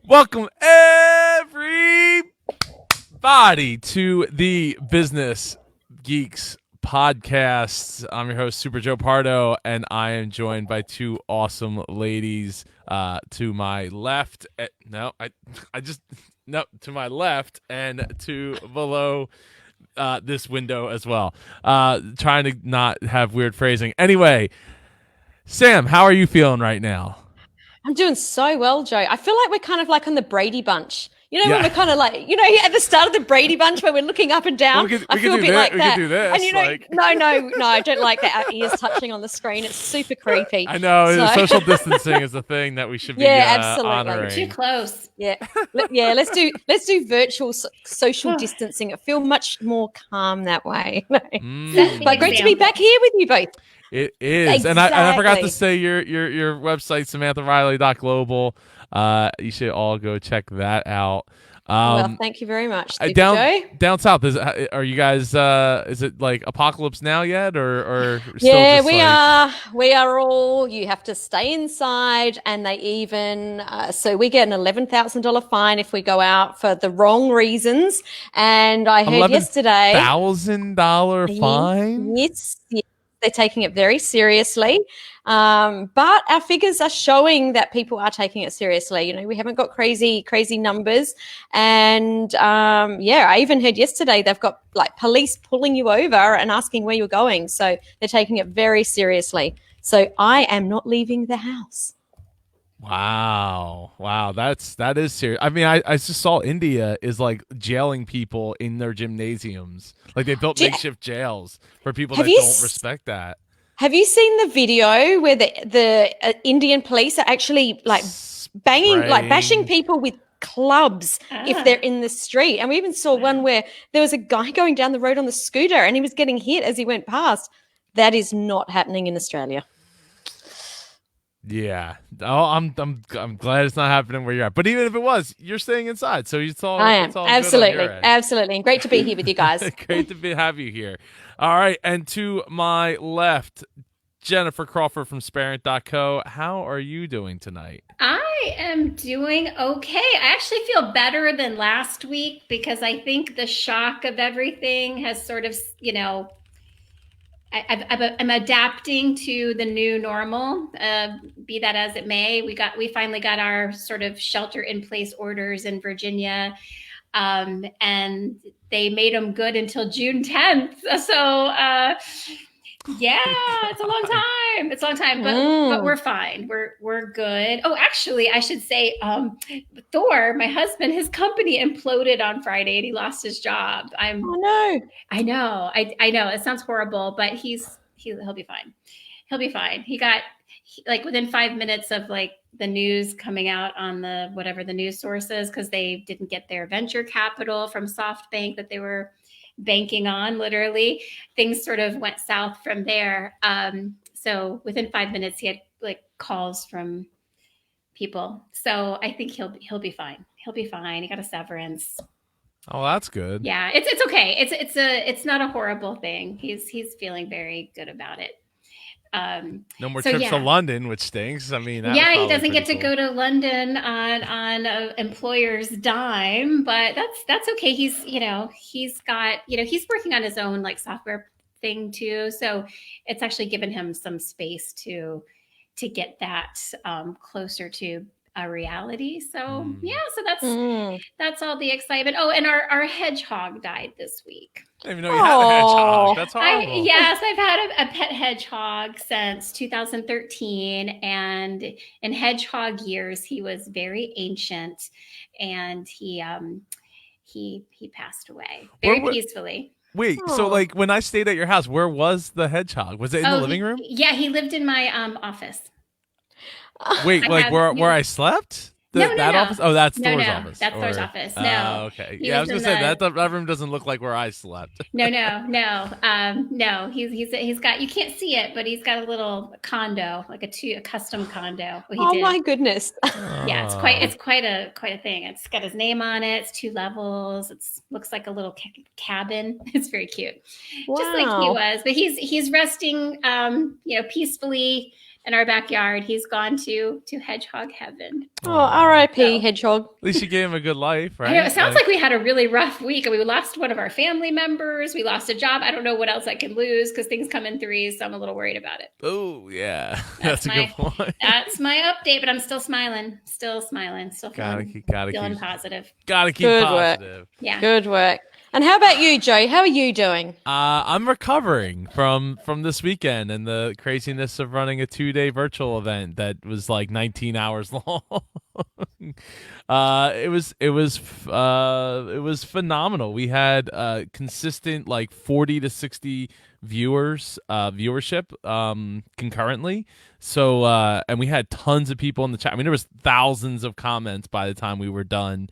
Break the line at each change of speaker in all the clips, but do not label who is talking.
Welcome everybody to the Business Geeks podcast. I'm your host, Super Joe Pardo, and I am joined by two awesome ladies. To my left, to my left and to below this window as well. Trying to not have weird phrasing. Anyway, Sam, how are you feeling right now?
I'm doing so well, Joe. I feel like we're kind of like on the Brady Bunch. You know, when
Yeah.
we're kind of like, at the start of the Brady Bunch where we're looking up and
Well,
down. I
we could
feel a
do
bit
that.
like
We could
that.
do this.
And no, I don't like that. Our ears touching on the screen. It's super creepy.
I know
So,
social distancing is a thing that we should be
yeah, absolutely.
honoring.
Too close.
yeah, yeah. Let's do virtual social distancing. I feel much more calm that way.
Mm.
But great to be back here with you both.
It is, and I forgot to
Exactly.
say your website, SamanthaRiley.global. You should all go check that out.
Well, thank you very much, Super
down
Joe.
down south, are you guys? Is it like apocalypse now yet, or still
Yeah,
just
we
like...
are. We are all. You have to stay inside, and they even so we get an $11,000 fine if we go out for the wrong reasons. And I heard yesterday,
$11,000 fine?
yes, they're taking it very seriously. But our figures are showing that people are taking it seriously. You know, we haven't got crazy numbers. And I even heard yesterday they've got like police pulling you over and asking where you're going. So they're taking it very seriously. So I am not leaving the house.
Wow, that is serious. I mean, I just saw India is like jailing people in their gymnasiums. Like they built makeshift jails for people that don't respect that.
Have you seen the video where the Indian police are actually like bashing people with clubs if they're in the street? And we even saw one where there was a guy going down the road on the scooter and he was getting hit as he went past. That is not happening in Australia.
Yeah. Oh, I'm glad it's not happening where you're at. But even if it was, you're staying inside, so it's all.
I am
it's all
absolutely, and great to be here with you guys.
Great to have you here. All right, and to my left, Jennifer Crawford from Sparent.co. How are you doing tonight?
I am doing okay. I actually feel better than last week because I think the shock of everything has sort of, I'm adapting to the new normal, be that as it may. We finally got our sort of shelter in place orders in Virginia, and they made them good until June 10th. So, yeah, it's a long time. It's a long time, but we're fine. We're good. Oh, actually, I should say, Thor, my husband, his company imploded on Friday and he lost his job.
Oh no!
I know. I know. It sounds horrible, but he'll be fine. He'll be fine. He got like within 5 minutes of like the news coming out on the whatever the news sources, because they didn't get their venture capital from SoftBank that they were banking on. Literally, things sort of went south from there. So within 5 minutes, he had like calls from people. So I think he'll be fine. He'll be fine. He got a severance.
Oh, that's good.
Yeah, it's okay. It's not a horrible thing. He's feeling very good about it.
No more trips to London, which stinks. I mean,
he doesn't get to go to London on an employer's dime, but that's okay. He's got he's working on his own like software thing too, so it's actually given him some space to get that closer to a reality. So so that's all the excitement. Oh, and our hedgehog died this week.
I didn't even know you had a hedgehog. That's horrible.
Yes, I've had a pet hedgehog since 2013, and in hedgehog years, he was very ancient, and he passed away very peacefully.
Wait, so like when I stayed at your house, where was the hedgehog? Was it in the living room?
He lived in my office.
Wait, like where I slept? That office? Oh, that's Thor's office.
That's Thor's office. No.
Okay. Yeah, I was gonna say that room doesn't look like where I slept.
No. He's got, you can't see it, but he's got a little condo, like a custom condo.
My goodness.
Yeah, it's quite a thing. It's got his name on it. It's 2 levels. It looks like a little cabin. It's very cute, just like he was. But he's resting, peacefully in our backyard. He's gone to hedgehog heaven.
Oh, R.I.P.
So-
Hedgehog.
At least you gave him a good life, right?
I know, it sounds like we had a really rough week. We lost one of our family members. We lost a job. I don't know what else I can lose because things come in threes. So I'm a little worried about it.
Oh yeah, that's a good point.
That's my update, but I'm still smiling. Still smiling. Still feeling
Gotta
positive.
keep
Good
positive.
Yeah.
Good work. And how about you, Joe? How are you doing?
I'm recovering from this weekend and the craziness of running a 2-day virtual event that was like 19 hours long. It was phenomenal. We had consistent like 40 to 60 viewership concurrently. So and we had tons of people in the chat. I mean, there was thousands of comments by the time we were done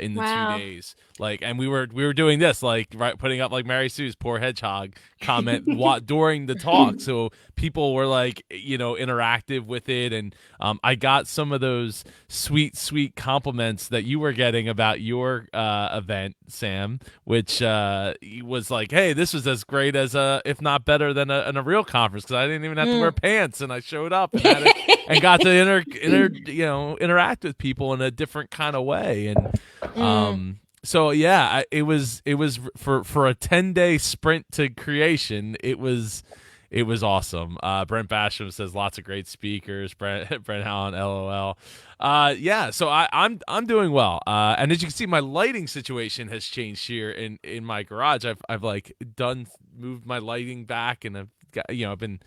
in the
Wow.
2 days. Like, and we were doing this, like, right, putting up like Mary Sue's poor hedgehog comment during the talk. So people were like, interactive with it, and I got some of those sweet compliments that you were getting about your event, Sam, which was like, hey, this was as great as if not better than a real conference, because I didn't even have to wear pants, and I showed up and got to interact with people in a different kind of way, and so yeah, it was for a 10-day sprint to creation. It was awesome. Brent Basham says lots of great speakers. Brent Allen, LOL. Yeah, so I'm doing well. And as you can see, my lighting situation has changed here in my garage. I've like moved my lighting back, and I've been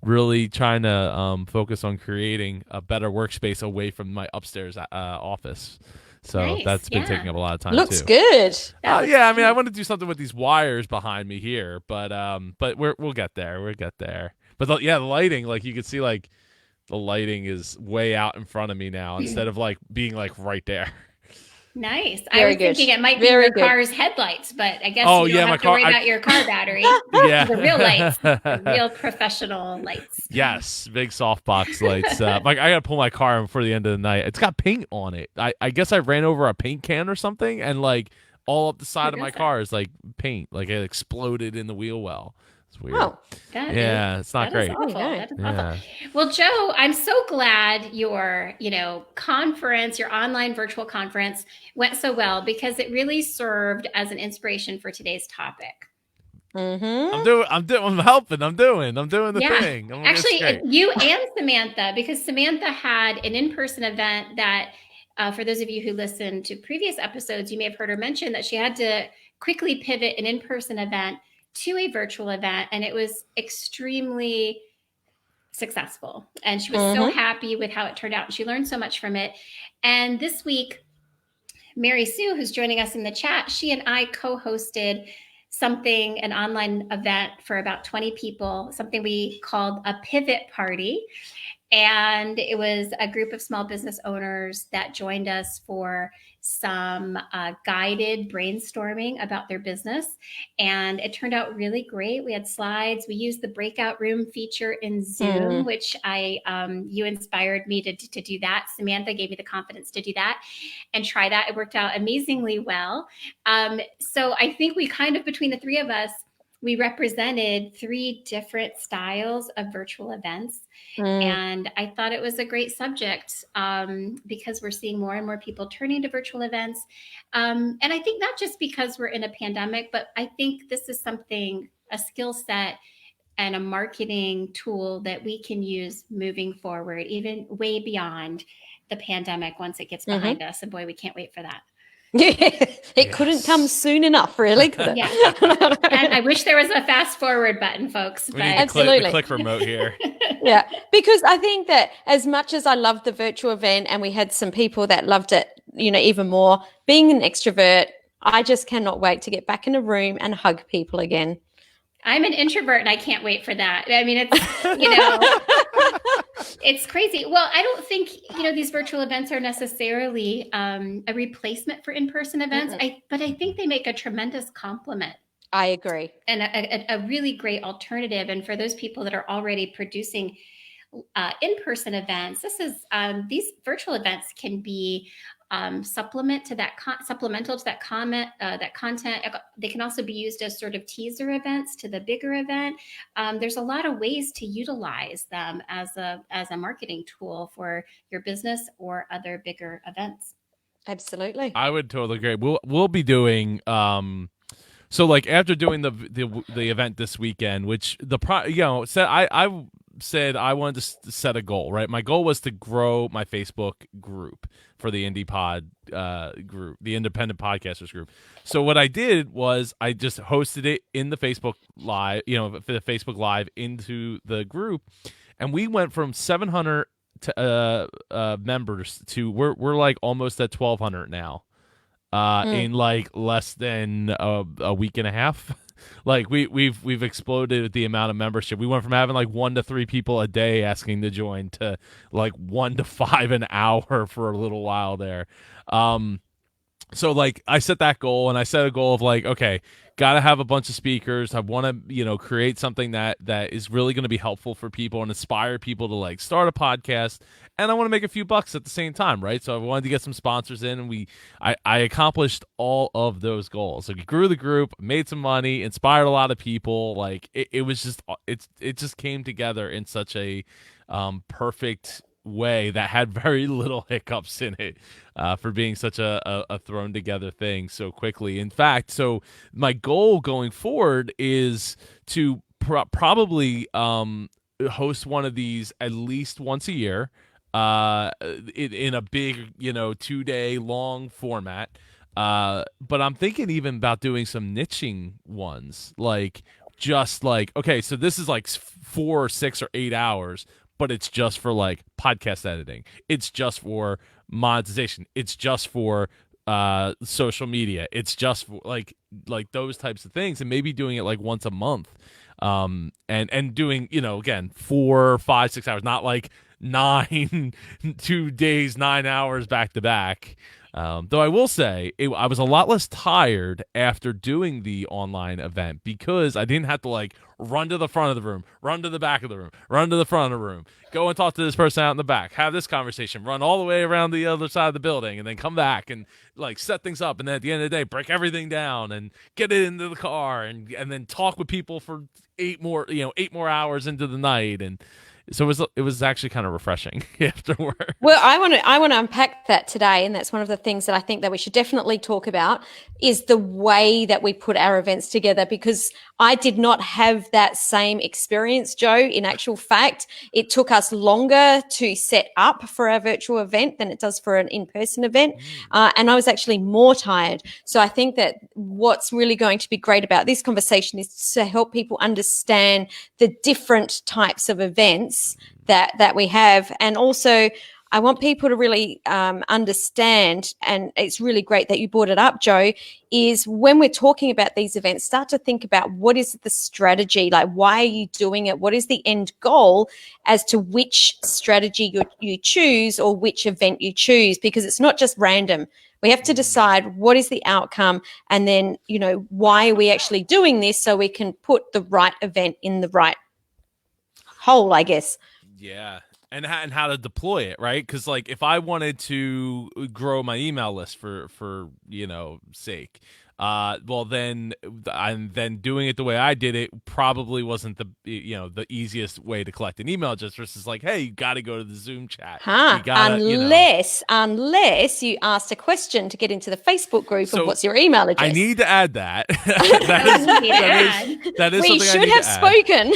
really trying to focus on creating a better workspace away from my upstairs office. So
Nice,
that's been
yeah.
taking up a lot of time
Looks
too.
good.
Yeah, I mean, I want to do something with these wires behind me here, but we'll get there. We'll get there. But the lighting, like you can see, like the lighting is way out in front of me now instead of like being like right there.
Nice. I
Very
was
good.
thinking it might be
Very
your
good.
car's headlights, but I guess
Oh,
you
yeah,
don't
my
have to
car-
worry about your car battery.
Yeah,
The real lights, the real professional lights.
Yes, big softbox lights. Like I gotta pull my car in before the end of the night. It's got paint on it. I guess I ran over a paint can or something, and like all up the side of my car is like paint. Like it exploded in the wheel well. It's weird.
Oh,
It's not great.
Awful.
Okay.
That is
Yeah.
awful. Well, Joe, I'm so glad your, conference, your online virtual conference went so well, because it really served as an inspiration for today's topic.
I'm helping. I'm doing the
Yeah.
thing.
Actually,
it's great.
you and Samantha, because Samantha had an in-person event that, for those of you who listened to previous episodes, you may have heard her mention that she had to quickly pivot an in-person event to a virtual event, and it was extremely successful. And she was so happy with how it turned out. She learned so much from it. And this week, Mary Sue, who's joining us in the chat, she and I co-hosted an online event for about 20 people, something we called a pivot party. And it was a group of small business owners that joined us for some guided brainstorming about their business. And it turned out really great. We had slides. We used the breakout room feature in Zoom, which you inspired me to do that. Samantha gave me the confidence to do that and try that. It worked out amazingly well. So I think we kind of, between the three of us, we represented 3 different styles of virtual events. And I thought it was a great subject because we're seeing more and more people turning to virtual events. And I think not just because we're in a pandemic, but I think this is a skill set and a marketing tool that we can use moving forward, even way beyond the pandemic once it gets behind us. And boy, we can't wait for that.
It couldn't come soon enough, really, could it?
Yeah. And I wish there was a fast forward button, folks.
We need the
Absolutely.
click remote here.
Yeah, because I think that as much as I loved the virtual event, and we had some people that loved it, even more, being an extrovert, I just cannot wait to get back in a room and hug people again.
I'm an introvert and I can't wait for that. I mean, it's, it's crazy. Well, I don't think, these virtual events are necessarily a replacement for in-person events, but I think they make a tremendous complement.
I agree.
And a really great alternative. And for those people that are already producing in-person events, these virtual events can be supplemental to that comment, that content. They can also be used as sort of teaser events to the bigger event. There's a lot of ways to utilize them as a marketing tool for your business or other bigger events.
Absolutely.
I would totally agree. We'll be doing so like after doing the event this weekend, which I said I wanted to set a goal, right? My goal was to grow my Facebook group for the Indie Pod group, the Independent Podcasters group. So what I did was I just hosted it in the Facebook Live, for the Facebook Live into the group, and we went from 700 to members to we're like almost at 1,200 now, in like less than a week and a half. Like we've exploded with the amount of membership. We went from having like 1 to 3 people a day asking to join to like 1 to 5 an hour for a little while there. So like I set that goal, and I set a goal of like, okay, got to have a bunch of speakers. I want to, create something that is really going to be helpful for people and inspire people to like start a podcast. And I want to make a few bucks at the same time, right? So I wanted to get some sponsors in, and I accomplished all of those goals. Like, we grew the group, made some money, inspired a lot of people. Like it was just it just came together in such a perfect way that had very little hiccups in it, for being such a thrown together thing so quickly. In fact, so my goal going forward is to probably host one of these at least once a year, in a big 2-day long format. But I'm thinking even about doing some niching ones, like just like, okay, so this is like 4 or 6 or 8 hours, but it's just for like podcast editing. It's just for monetization. It's just for social media. It's just for like those types of things, and maybe doing it like once a month, and doing again 4, 5, 6 hours, not like 2 days, 9 hours back to back. Though I will say I was a lot less tired after doing the online event, because I didn't have to like run to the front of the room, run to the back of the room, run to the front of the room, go and talk to this person out in the back, have this conversation, run all the way around the other side of the building, and then come back and like set things up, and then at the end of the day break everything down and get it into the car, and then talk with people for 8 more hours into the night. And so it was actually kind of refreshing afterward.
Well, I want to unpack that today, and that's one of the things that I think that we should definitely talk about, is the way that we put our events together, because I did not have that same experience, Joe. In actual fact, it took us longer to set up for our virtual event than it does for an in-person event, and I was actually more tired. So I think that what's really going to be great about this conversation is to help people understand the different types of events that we have. And also I want people to really understand, and it's really great that you brought it up, Joe, is when we're talking about these events, start to think about what is the strategy, like why are you doing it? What is the end goal as to which strategy you choose or which event you choose, because it's not just random. We have to decide what is the outcome, and then, why are we actually doing this, so we can put the right event in the right hole, I guess.
Yeah. And how to deploy it, right? Because like if I wanted to grow my email list for sake, well then doing it the way I did it probably wasn't the easiest way to collect an email, just versus like, hey, you got to go to the Zoom chat.
Unless you asked a question to get into the Facebook group of what's your email address.
I need to add that. that is
we
something
should
I need
have
to add.
spoken.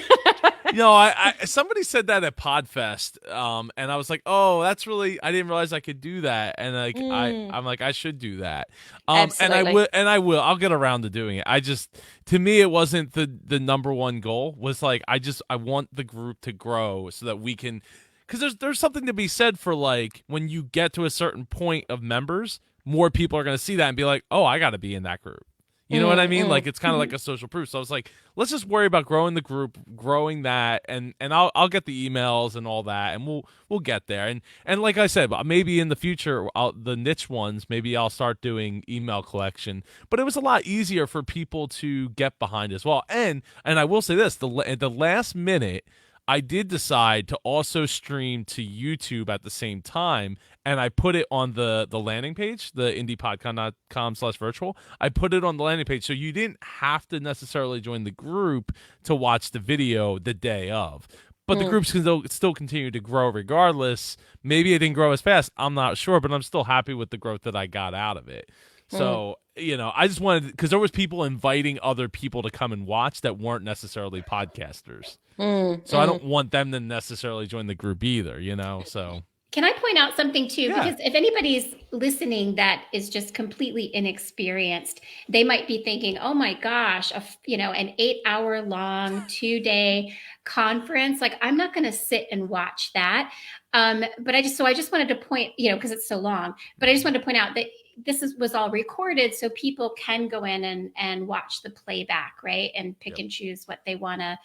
I somebody said that at Podfest, and I was like, oh, that's really, I didn't realize I could do that, and like I'm like, I should do that,
Absolutely.
and I will, I'll get around to doing it. I just, to me, it wasn't the number one goal. Was like, I want the group to grow so that we can, because there's something to be said for like when you get to a certain point of members, more people are going to see that and be like, oh, I got to be in that group. You know what I mean? Like, it's kind of like a social proof. So I was like, let's just worry about growing the group, growing that, and I'll get the emails and all that, and we'll get there. And like I said, maybe in the future, the niche ones, maybe I'll start doing email collection. But it was a lot easier for people to get behind as well. And I will say this: the last minute, I did decide to also stream to YouTube at the same time, and I put it on the landing page, the indiepodcon.com/virtual. I put it on the landing page, so you didn't have to necessarily join the group to watch the video the day of. But the groups can still continue to grow regardless. Maybe it didn't grow as fast. I'm not sure, but I'm still happy with the growth that I got out of it. So, I just wanted, because there was people inviting other people to come and watch that weren't necessarily podcasters. So I don't want them to necessarily join the group either, so.
Can I point out something too?
Yeah.
Because if anybody's listening that is just completely inexperienced, they might be thinking, "Oh my gosh, an 8-hour long 2-day conference. Like, I'm not going to sit and watch that." But I just wanted to point, because it's so long. But I just wanted to point out that this was all recorded, so people can go in and watch the playback, right, and pick and choose what they want to.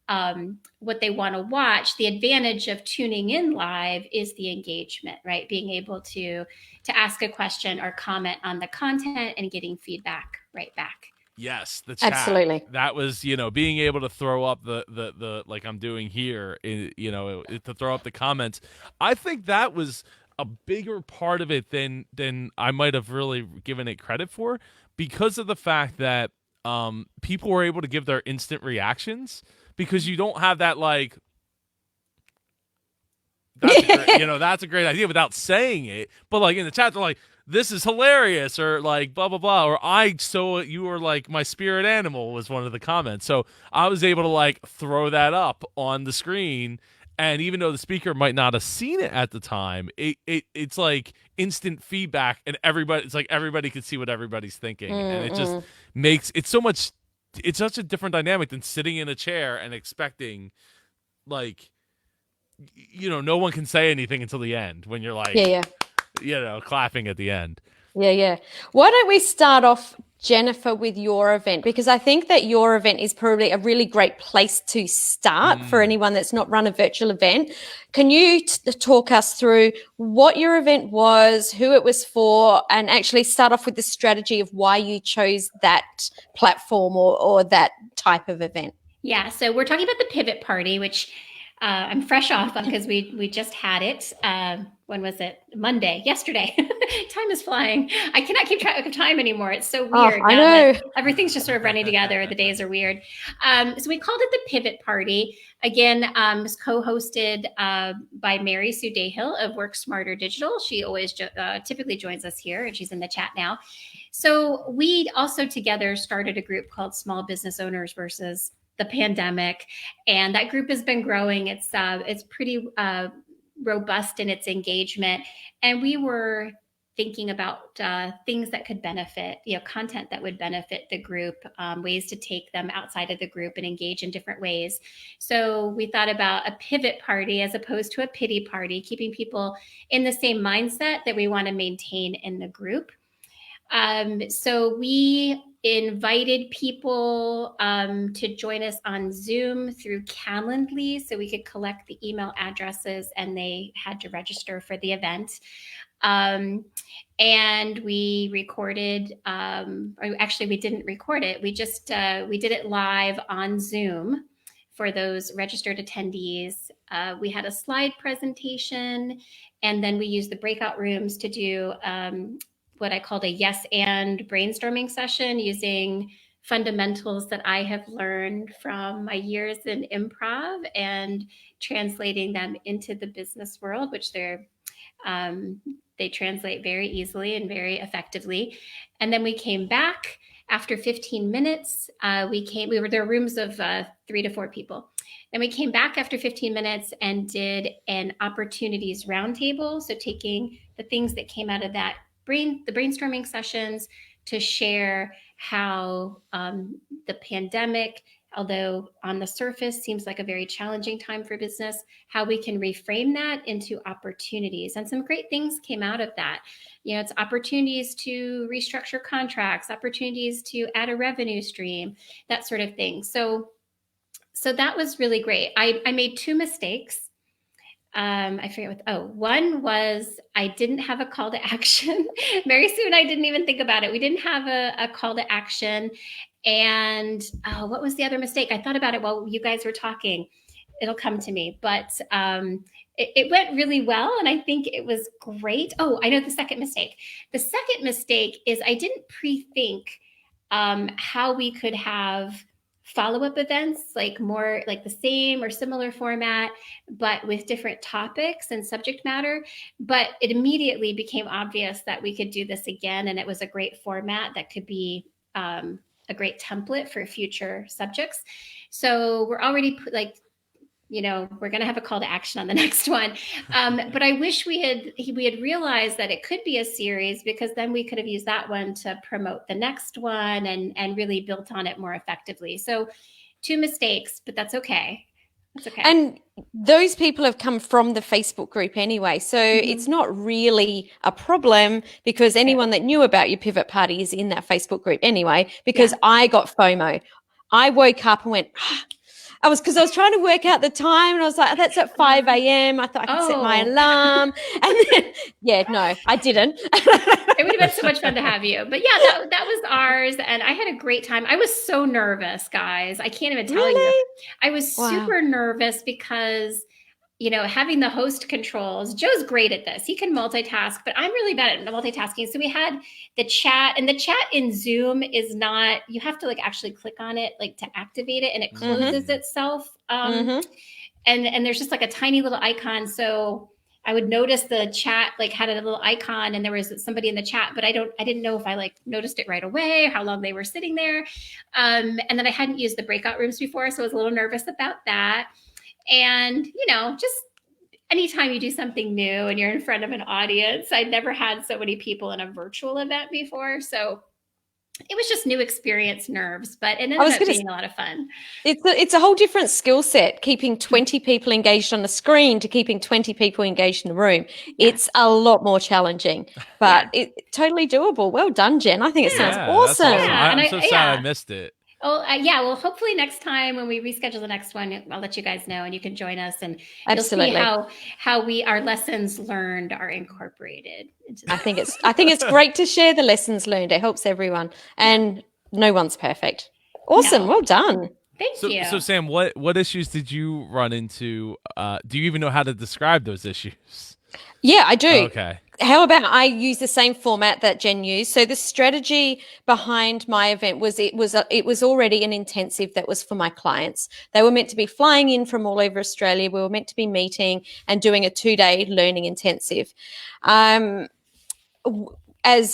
Watch. The advantage of tuning in live is the engagement, right? Being able to ask a question or comment on the content and getting feedback right back.
Yes, the chat.
Absolutely.
That was, being able to throw up the like I'm doing here, to throw up the comments. I think that was a bigger part of it than I might have really given it credit for, because of the fact that people were able to give their instant reactions. Because you don't have that, like, that's a great idea without saying it. But, like, in the chat, they're like, this is hilarious, or, like, blah, blah, blah. Or you were, like, my spirit animal was one of the comments. So I was able to, like, throw that up on the screen. And even though the speaker might not have seen it at the time, it's like instant feedback. And it's like everybody can see what everybody's thinking. And it just makes it so much... It's such a different dynamic than sitting in a chair and expecting, like, no one can say anything until the end when you're like, clapping at the end.
Yeah. Why don't we start off, Jennifer, with your event? Because I think that your event is probably a really great place to start for anyone that's not run a virtual event. Can you talk us through what your event was, who it was for, and actually start off with the strategy of why you chose that platform or that type of event?
Yeah, so we're talking about the Pivot Party, which I'm fresh off on because we just had it. When was it? Monday, yesterday. Time is flying. I cannot keep track of time anymore. It's so weird.
I know.
Everything's just sort of running together. The days are weird. So we called it the Pivot Party. Again, it was co-hosted by Mary Sue Dayhill of Work Smarter Digital. She always typically joins us here, and she's in the chat now. So we also together started a group called Small Business Owners versus the Pandemic, and that group has been growing. It's pretty robust in its engagement, and we were thinking about things that could benefit, content that would benefit the group, ways to take them outside of the group and engage in different ways. So we thought about a pivot party as opposed to a pity party, keeping people in the same mindset that we want to maintain in the group. So we invited people to join us on Zoom through Calendly, so we could collect the email addresses, and they had to register for the event. And we recorded, or actually we didn't record it. We just, we did it live on Zoom for those registered attendees. We had a slide presentation, and then we used the breakout rooms to do what I called a yes and brainstorming session using fundamentals that I have learned from my years in improv and translating them into the business world, which they translate very easily and very effectively. And then we came back after 15 minutes. There were rooms of 3 to 4 people. Then we came back after 15 minutes and did an opportunities roundtable. So taking the things that came out of the brainstorming sessions to share how the pandemic, although on the surface seems like a very challenging time for business, how we can reframe that into opportunities. And some great things came out of that. It's opportunities to restructure contracts, opportunities to add a revenue stream, that sort of thing. So that was really great. I made 2 mistakes. I forget one was I didn't have a call to action. Very soon, I didn't even think about it. We didn't have a call to action. And what was the other mistake? I thought about it while you guys were talking. it'll come to me. But it went really well, and I think it was great. Oh, I know the second mistake. The second mistake is I didn't pre-think how we could have follow-up events, like more like the same or similar format, but with different topics and subject matter. But it immediately became obvious that we could do this again, and it was a great format that could be a great template for future subjects. So we're already we're going to have a call to action on the next one. But I wish we had realized that it could be a series, because then we could have used that one to promote the next one and really built on it more effectively. So 2 mistakes, but that's okay. That's okay.
And those people have come from the Facebook group anyway. So it's not really a problem, because anyone that knew about your pivot party is in that Facebook group anyway, because I got FOMO. I woke up and went, because I was trying to work out the time, and I was like, that's at 5 a.m. I thought I could set my alarm. And then, no, I didn't.
It would have been so much fun to have you. But yeah, that was ours. And I had a great time. I was so nervous, guys. I can't even tell you. I was super nervous because, having the host controls, Joe's great at this. He can multitask, but I'm really bad at multitasking. So we had the chat, and the chat in Zoom is not, you have to actually click on it, to activate it, and it closes itself. And there's just a tiny little icon. So I would notice the chat had a little icon, and there was somebody in the chat, but I didn't know if I noticed it right away, how long they were sitting there. And then I hadn't used the breakout rooms before, so I was a little nervous about that. And, just anytime you do something new and you're in front of an audience, I'd never had so many people in a virtual event before. So it was just new experience, nerves, but it ended up being a lot of fun.
It's a whole different skill set, keeping 20 people engaged on the screen to keeping 20 people engaged in the room. Yeah. It's a lot more challenging, but it's totally doable. Well done, Jen. I think it sounds awesome.
Yeah, I'm so sad I missed it.
Oh, well, hopefully next time when we reschedule the next one, I'll let you guys know, and you can join us, and you'll see how our lessons learned are incorporated into
I think it's great to share the lessons learned. It helps everyone, and no one's perfect. Awesome. No. Well done.
Thank you.
So Sam, what issues did you run into? Do you even know how to describe those issues?
Yeah, I do.
Okay.
How about I use the same format that Jen used? So the strategy behind my event was it was already an intensive that was for my clients. They were meant to be flying in from all over Australia. We were meant to be meeting and doing a 2-day learning intensive. As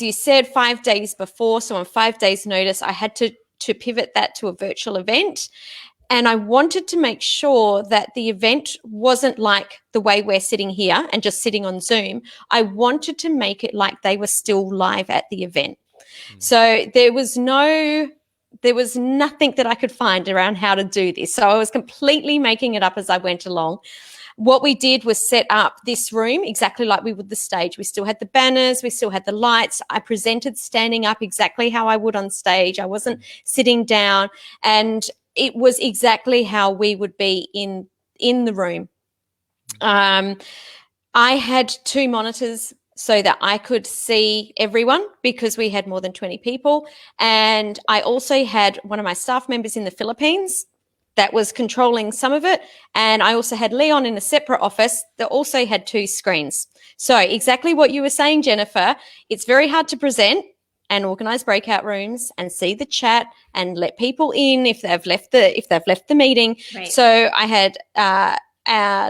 you said, 5 days before, so on 5 days' notice, I had to pivot that to a virtual event. And I wanted to make sure that the event wasn't like the way we're sitting here and just sitting on Zoom. I wanted to make it like they were still live at the event. So there was nothing that I could find around how to do this. So I was completely making it up as I went along. What we did was set up this room exactly like we would the stage. We still had the banners, we still had the lights. I presented standing up exactly how I would on stage. I wasn't sitting down, and it was exactly how we would be in the room. I had 2 monitors so that I could see everyone, because we had more than 20 people. And I also had one of my staff members in the Philippines that was controlling some of it. And I also had Leon in a separate office that also had 2 screens. So exactly what you were saying, Jennifer, it's very hard to present and organize breakout rooms and see the chat and let people in if they've left the meeting. Right. So I had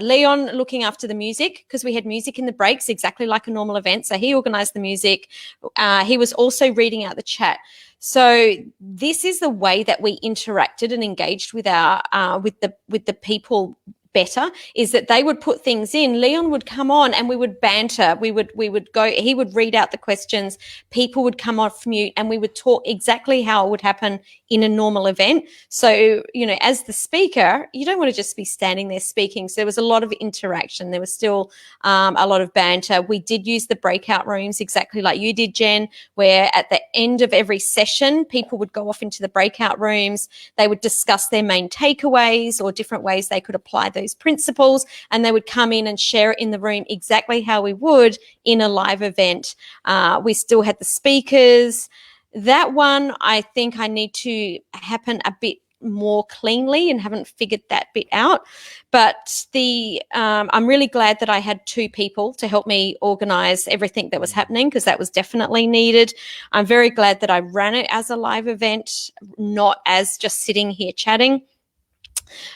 Leon looking after the music, because we had music in the breaks exactly like a normal event. So he organized the music. He was also reading out the chat. So this is the way that we interacted and engaged with with the people better, is that they would put things in. Leon would come on and we would banter. We would go, he would read out the questions, people would come off mute, and we would talk exactly how it would happen in a normal event. So, as the speaker, you don't want to just be standing there speaking. So there was a lot of interaction. There was still a lot of banter. We did use the breakout rooms exactly like you did, Jen, where at the end of every session, people would go off into the breakout rooms. They would discuss their main takeaways or different ways they could apply those principles, and they would come in and share it in the room exactly how we would in a live event. We still had the speakers. That one, I think I need to happen a bit more cleanly and haven't figured that bit out. But I'm really glad that I had 2 people to help me organize everything that was happening, because that was definitely needed. I'm very glad that I ran it as a live event, not as just sitting here chatting.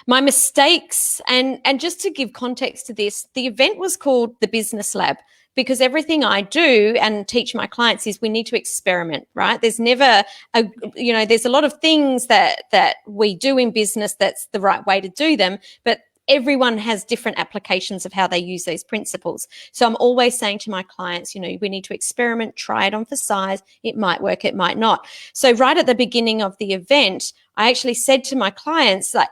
My mistakes, and just to give context to this, the event was called the Business Lab because everything I do and teach my clients is we need to experiment, right? There's never there's a lot of things that we do in business that's the right way to do them, but everyone has different applications of how they use those principles. So I'm always saying to my clients, we need to experiment, try it on for size. It might work, it might not. So right at the beginning of the event, I actually said to my clients, like,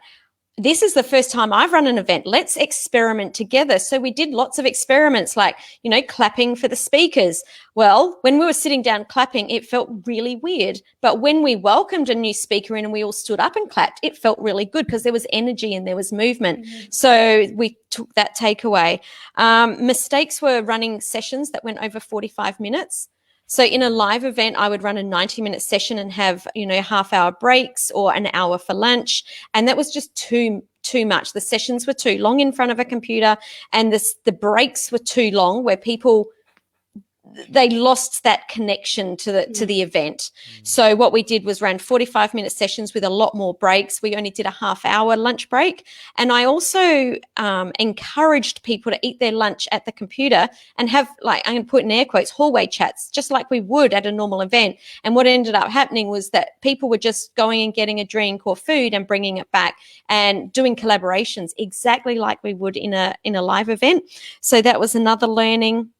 this is the first time I've run an event. Let's experiment together. So we did lots of experiments, like, clapping for the speakers. Well, when we were sitting down clapping, it felt really weird. But when we welcomed a new speaker in and we all stood up and clapped, it felt really good because there was energy and there was movement. Mm-hmm. So we took that takeaway. Mistakes were running sessions that went over 45 minutes. So in a live event, I would run a 90-minute session and have, half-hour breaks or an hour for lunch. And that was just too much. The sessions were too long in front of a computer, and the breaks were too long, where people, they lost that connection to the event. So what we did was ran 45-minute sessions with a lot more breaks. We only did a half-hour lunch break. And I also encouraged people to eat their lunch at the computer and have, like, I'm going to put in air quotes, hallway chats, just like we would at a normal event. And what ended up happening was that people were just going and getting a drink or food and bringing it back and doing collaborations exactly like we would in a live event. So that was another learning.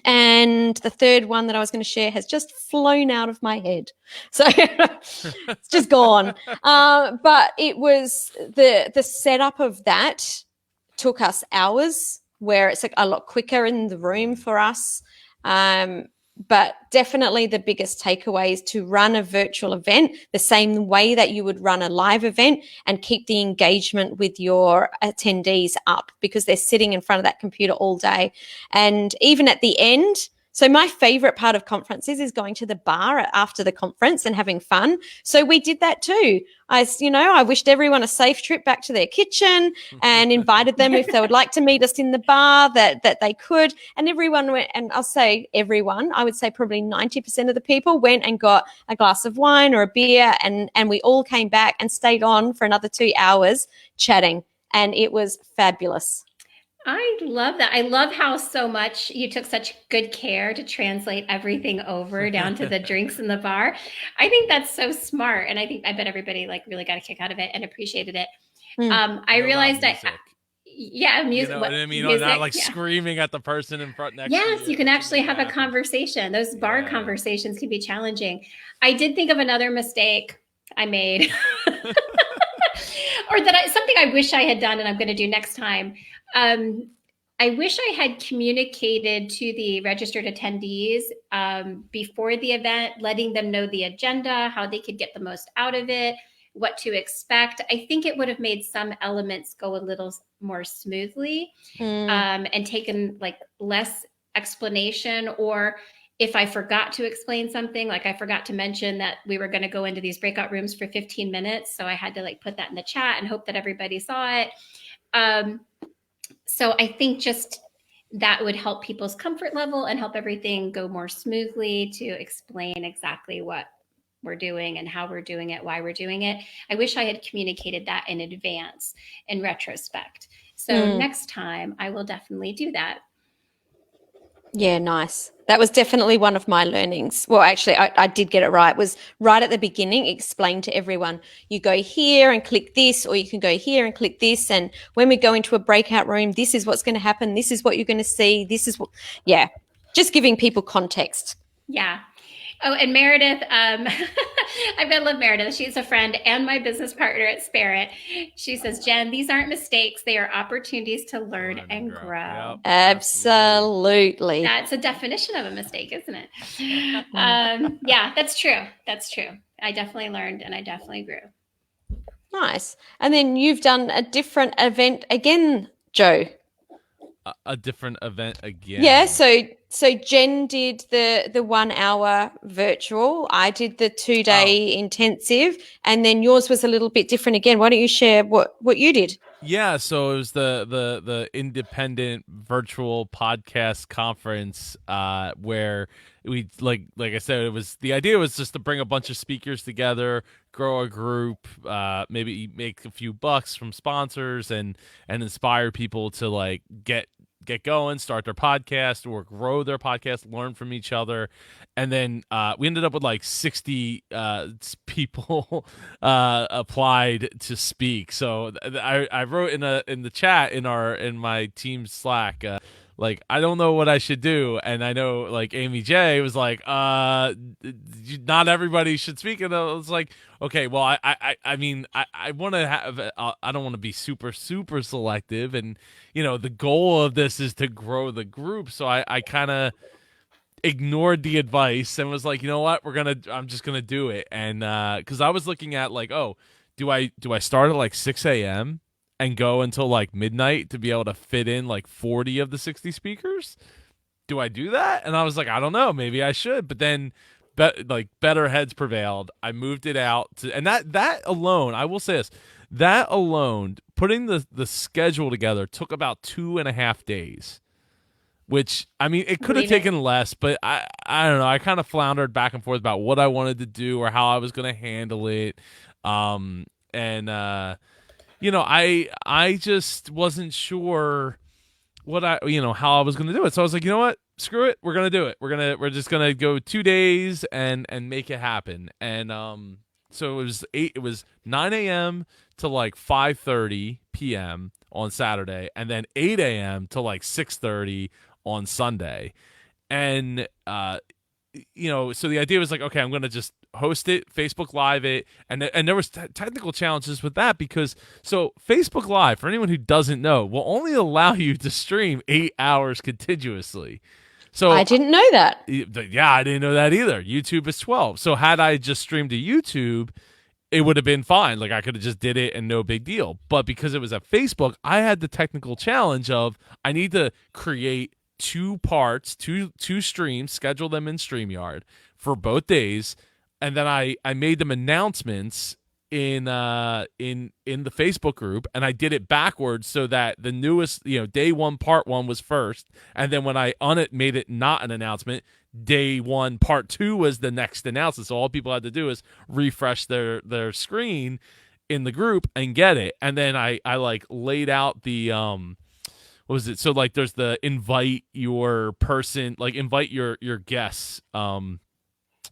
And the third one that I was going to share has just flown out of my head. So it's just gone. But it was the setup of that took us hours, where it's a lot quicker in the room for us. But definitely the biggest takeaway is to run a virtual event the same way that you would run a live event and keep the engagement with your attendees up, because they're sitting in front of that computer all day. And even at the end, so my favorite part of conferences is going to the bar after the conference and having fun. So we did that too. I wished everyone a safe trip back to their kitchen and invited them, if they would like to meet us in the bar, that they could. And everyone went, and I'll say everyone, I would say probably 90% of the people went and got a glass of wine or a beer, and we all came back and stayed on for another 2 hours chatting. And it was fabulous.
I love that. I love how so much you took such good care to translate everything over down to the drinks in the bar. I think that's so smart. And I bet everybody really got a kick out of it and appreciated it. I realized music.
Music. What I mean? Music, not screaming at the person in front next to you.
Yes, you can actually have a conversation. Those bar conversations can be challenging. I did think of another mistake I made or something I wish I had done and I'm going to do next time. I wish I had communicated to the registered attendees before the event, letting them know the agenda, how they could get the most out of it, what to expect. I think it would have made some elements go a little more smoothly and taken less explanation. Or if I forgot to explain something, I forgot to mention that we were going to go into these breakout rooms for 15 minutes. So I had to put that in the chat and hope that everybody saw it. So I think just that would help people's comfort level and help everything go more smoothly, to explain exactly what we're doing and how we're doing it, why we're doing it. I wish I had communicated that in advance in retrospect. So next time I will definitely do that.
Yeah, nice. That was definitely one of my learnings. Well, actually, I did get it right. It was right at the beginning, explain to everyone, you go here and click this, or you can go here and click this. And when we go into a breakout room, this is what's going to happen. This is what you're going to see. This is what, just giving people context.
Yeah. Oh, and Meredith, I love Meredith. She's a friend and my business partner at Spirit. She says, Jen, these aren't mistakes. They are opportunities to learn and grow.
Yep, absolutely.
That's a definition of a mistake, isn't it? Yeah, that's true. That's true. I definitely learned and I definitely grew.
Nice. And then you've done a different event again, Jo.
a different event again?
Yeah, so Jen did the 1 hour virtual. I did the 2 day intensive, and then yours was a little bit different again. Why don't you share what you did?
Yeah, so it was the independent virtual podcast conference where we like I said, it was the idea was just to bring a bunch of speakers together, grow a group, maybe make a few bucks from sponsors and inspire people to like get going, start their podcast or grow their podcast, learn from each other. And then we ended up with like 60 people applied to speak. So I wrote in the chat in my team Slack like, I don't know what I should do. And I know like Amy J was like, not everybody should speak. And I was like, okay, well, I mean, I want to have, I don't want to be super selective. And, you know, the goal of this is to grow the group. So I kind of ignored the advice and was like, you know what, I'm just going to do it. And, cause I was looking at like, oh, do I start at like 6 a.m. and go until like midnight to be able to fit in like 40 of the 60 speakers? Do I do that? And I was like, I don't know, maybe I should. But then better heads prevailed. I moved it out to, and that alone, I will say this, that alone, putting the schedule together took about 2.5 days, which, I mean, it could have taken less, but I don't know. I kind of floundered back and forth about what I wanted to do or how I was going to handle it. You know, I just wasn't sure how I was going to do it. So I was like, you know what? Screw it. We're going to do it. We're just going to go 2 days and make it happen. And so it was 9 a.m. to like 5:30 p.m. on Saturday, and then 8 a.m. to like 6:30 on Sunday. And so the idea was like, okay, I'm going to just host it, Facebook Live it, and there was technical challenges with that because so Facebook Live, for anyone who doesn't know, will only allow you to stream 8 hours continuously. So
I didn't know that.
Yeah, I didn't know that either. YouTube is 12. So had I just streamed to YouTube, it would have been fine. Like I could have just did it and no big deal. But because it was at Facebook, I had the technical challenge of I need to create two parts, two streams, schedule them in StreamYard for both days, and then I made them announcements in the Facebook group, and I did it backwards so that the newest, day one part one was first, and then when I made it not an announcement, day one part two was the next announcement. So all people had to do is refresh their screen in the group and get it. And then I like laid out the what was it? So like there's the invite your person, like invite your guests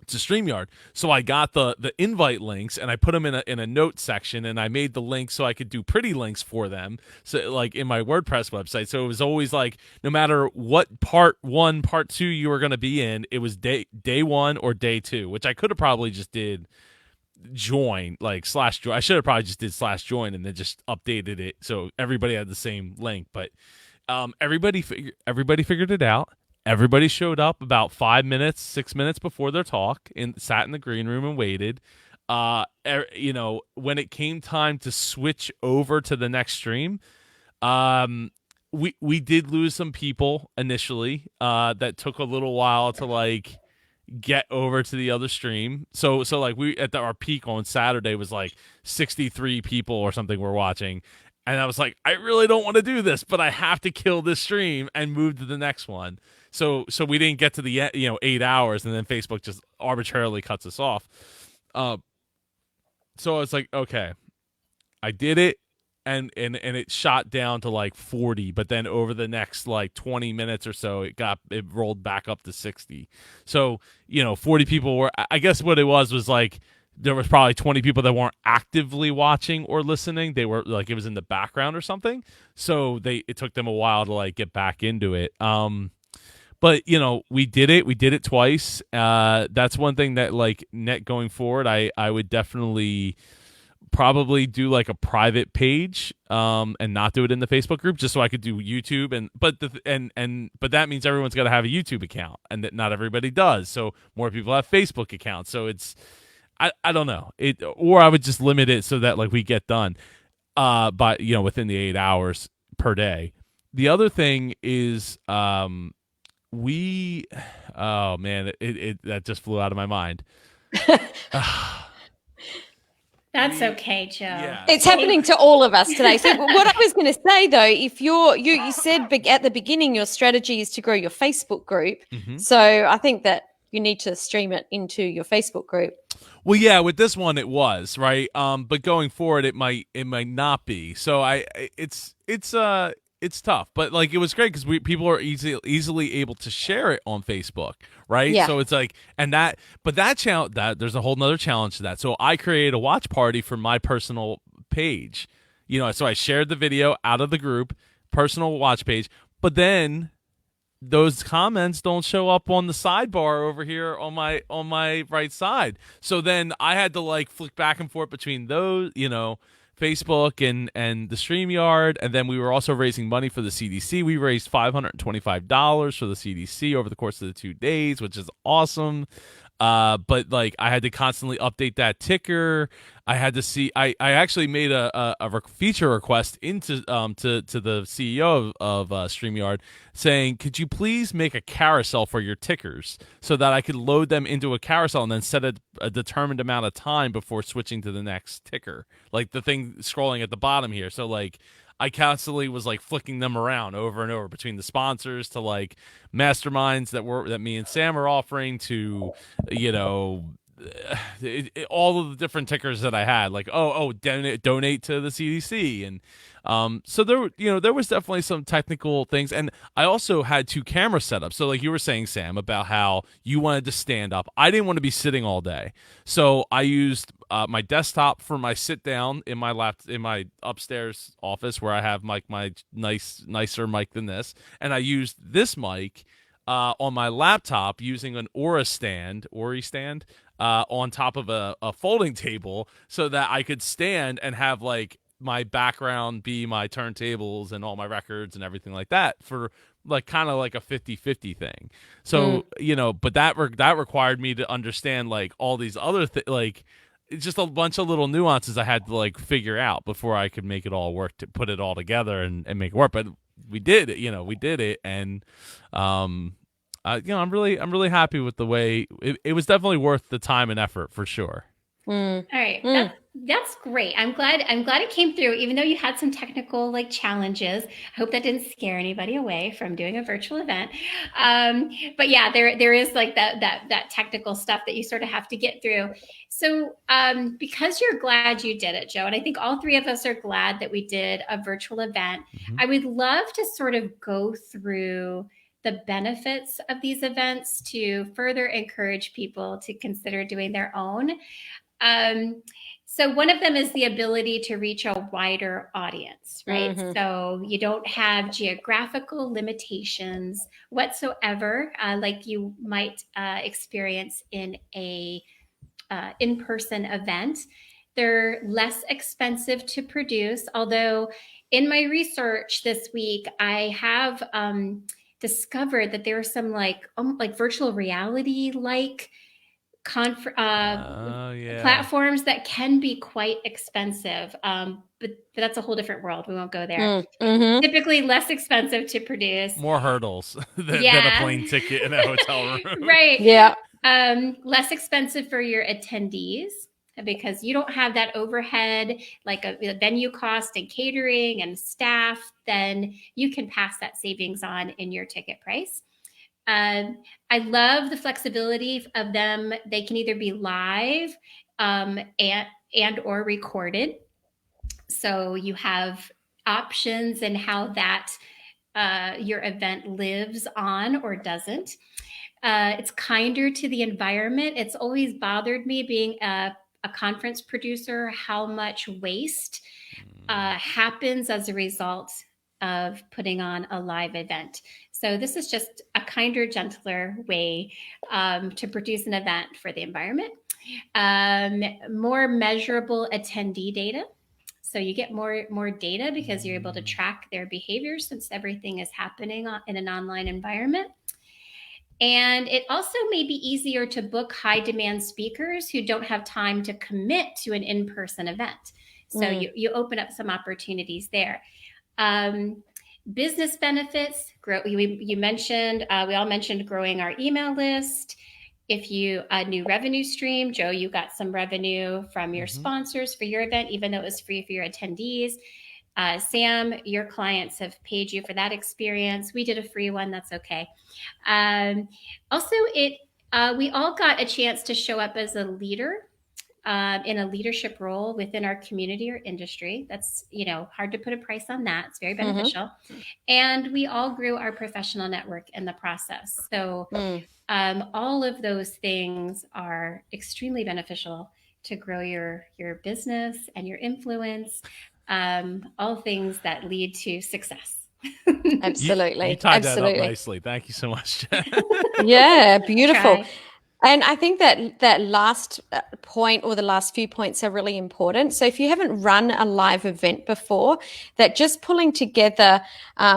to StreamYard. So I got the invite links and I put them in a note section, and I made the links so I could do pretty links for them. So like in my WordPress website. So it was always like no matter what part one, part two you were going to be in, it was day one or day two, which I could have probably just did join, like /join. I should have probably just did /join and then just updated it so everybody had the same link. But everybody figured it out. Everybody showed up about 5 minutes, 6 minutes before their talk and sat in the green room and waited. When it came time to switch over to the next stream, we did lose some people initially. That took a little while to like get over to the other stream. So like we at our peak on Saturday was like 63 people or something were watching. And I was like, I really don't want to do this, but I have to kill this stream and move to the next one. So we didn't get to the 8 hours, and then Facebook just arbitrarily cuts us off. So I was like, okay, I did it, and it shot down to like 40, but then over the next like 20 minutes or so, it rolled back up to 60. So 40 people were. I guess what it was like. There was probably 20 people that weren't actively watching or listening. They were like, it was in the background or something. So it took them a while to like get back into it. But we did it. We did it twice. That's one thing that like net going forward, I would definitely probably do like a private page and not do it in the Facebook group, just so I could do YouTube. But that means everyone's got to have a YouTube account, and that not everybody does. So more people have Facebook accounts. So it's, I don't know it, or I would just limit it so that like we get done, within the 8 hours per day. the other thing is we oh man, it that just flew out of my mind.
That's okay, Joe.
Yeah.
It's happening to all of us today. So what I was going to say though, if you said at the beginning your strategy is to grow your Facebook group.
Mhm.
So I think that you need to stream it into your Facebook group.
Well, yeah, with this one it was, right? But going forward it might not be. So it's tough. But like it was great cuz people are easily able to share it on Facebook, right?
Yeah.
So it's like that challenge, that there's a whole nother challenge to that. So I created a watch party for my personal page. So I shared the video out of the group, personal watch page, but then those comments don't show up on the sidebar over here on my right side. So then I had to like flick back and forth between those, Facebook and the StreamYard, and then we were also raising money for the CDC. We raised $525 for the CDC over the course of the 2 days, which is awesome. But like I had to constantly update that ticker. I had to see. I actually made a feature request into to the CEO of StreamYard saying, could you please make a carousel for your tickers so that I could load them into a carousel and then set a determined amount of time before switching to the next ticker, like the thing scrolling at the bottom here. So like I constantly was like flicking them around over and over between the sponsors to like masterminds that me and Sam are offering to, all of the different tickers that I had, like donate to the CDC, and so there was definitely some technical things, and I also had 2 camera setups. So like you were saying, Sam, about how you wanted to stand up, I didn't want to be sitting all day, so I used my desktop for my sit down in my upstairs office where I have my nicer mic than this, and I used this mic on my laptop using an Ori stand. On top of a folding table so that I could stand and have like my background be my turntables and all my records and everything like that for like kind of like a 50-50 thing. So, but that required me to understand like all these other like it's just a bunch of little nuances I had to like figure out before I could make it all work, to put it all together and make it work. But we did it, and I'm really happy with the way it was. Definitely worth the time and effort for sure.
All right. That's great. I'm glad it came through, even though you had some technical like challenges. I hope that didn't scare anybody away from doing a virtual event. But yeah, there is like that technical stuff that you sort of have to get through. So because you're glad you did it, Joe, and I think all 3 of us are glad that we did a virtual event, I would love to sort of go through the benefits of these events to further encourage people to consider doing their own. So one of them is the ability to reach a wider audience, right? Mm-hmm. So you don't have geographical limitations whatsoever, like you might experience in a in-person event. They're less expensive to produce, although in my research this week, I have discovered that there are some like virtual reality platforms that can be quite expensive, but that's a whole different world. We won't go there. Mm-hmm. Typically less expensive to produce,
more hurdles than a plane ticket in a hotel room.
Right.
Yeah.
Less expensive for your attendees, because you don't have that overhead, like a venue cost and catering and staff. Then you can pass that savings on in your ticket price. I love the flexibility of them. They can either be live and or recorded. So you have options in how that your event lives on or doesn't. It's kinder to the environment. It's always bothered me being a conference producer, how much waste happens as a result of putting on a live event. So this is just a kinder, gentler way to produce an event for the environment. More measurable attendee data. So you get more data because you're able to track their behaviors since everything is happening in an online environment. And it also may be easier to book high demand speakers who don't have time to commit to an in-person event. So you open up some opportunities there. business benefits. You mentioned, we all mentioned growing our email list. If you a new revenue stream, Joe, you got some revenue from your sponsors for your event, even though it was free for your attendees. Sam, your clients have paid you for that experience. We did a free one. That's okay. Also, we all got a chance to show up as a leader in a leadership role within our community or industry. That's, hard to put a price on that. It's very beneficial. And we all grew our professional network in the process. So all of those things are extremely beneficial to grow your business and your influence, all things that lead to success.
Absolutely.
You tied
Absolutely.
that up nicely. Thank you so much, Jen.
Yeah, beautiful.
Try.
And I think that last point, or the last few points, are really important. So if you haven't run a live event before, that just pulling together,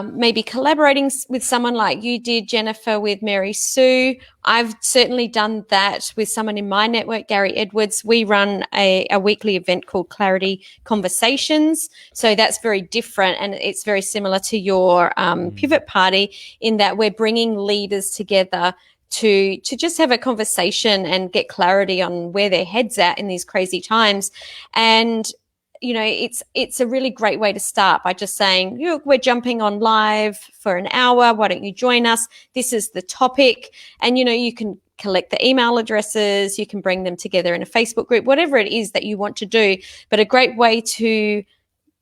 maybe collaborating with someone like you did, Jennifer, with Mary Sue. I've certainly done that with someone in my network, Gary Edwards. We run a weekly event called Clarity Conversations. So that's very different, and it's very similar to your pivot party in that we're bringing leaders together to just have a conversation and get clarity on where their head's at in these crazy times. And it's a really great way to start by just saying, we're jumping on live for an hour. Why don't you join us? This is the topic. And, you can collect the email addresses. You can bring them together in a Facebook group, whatever it is that you want to do. But a great way to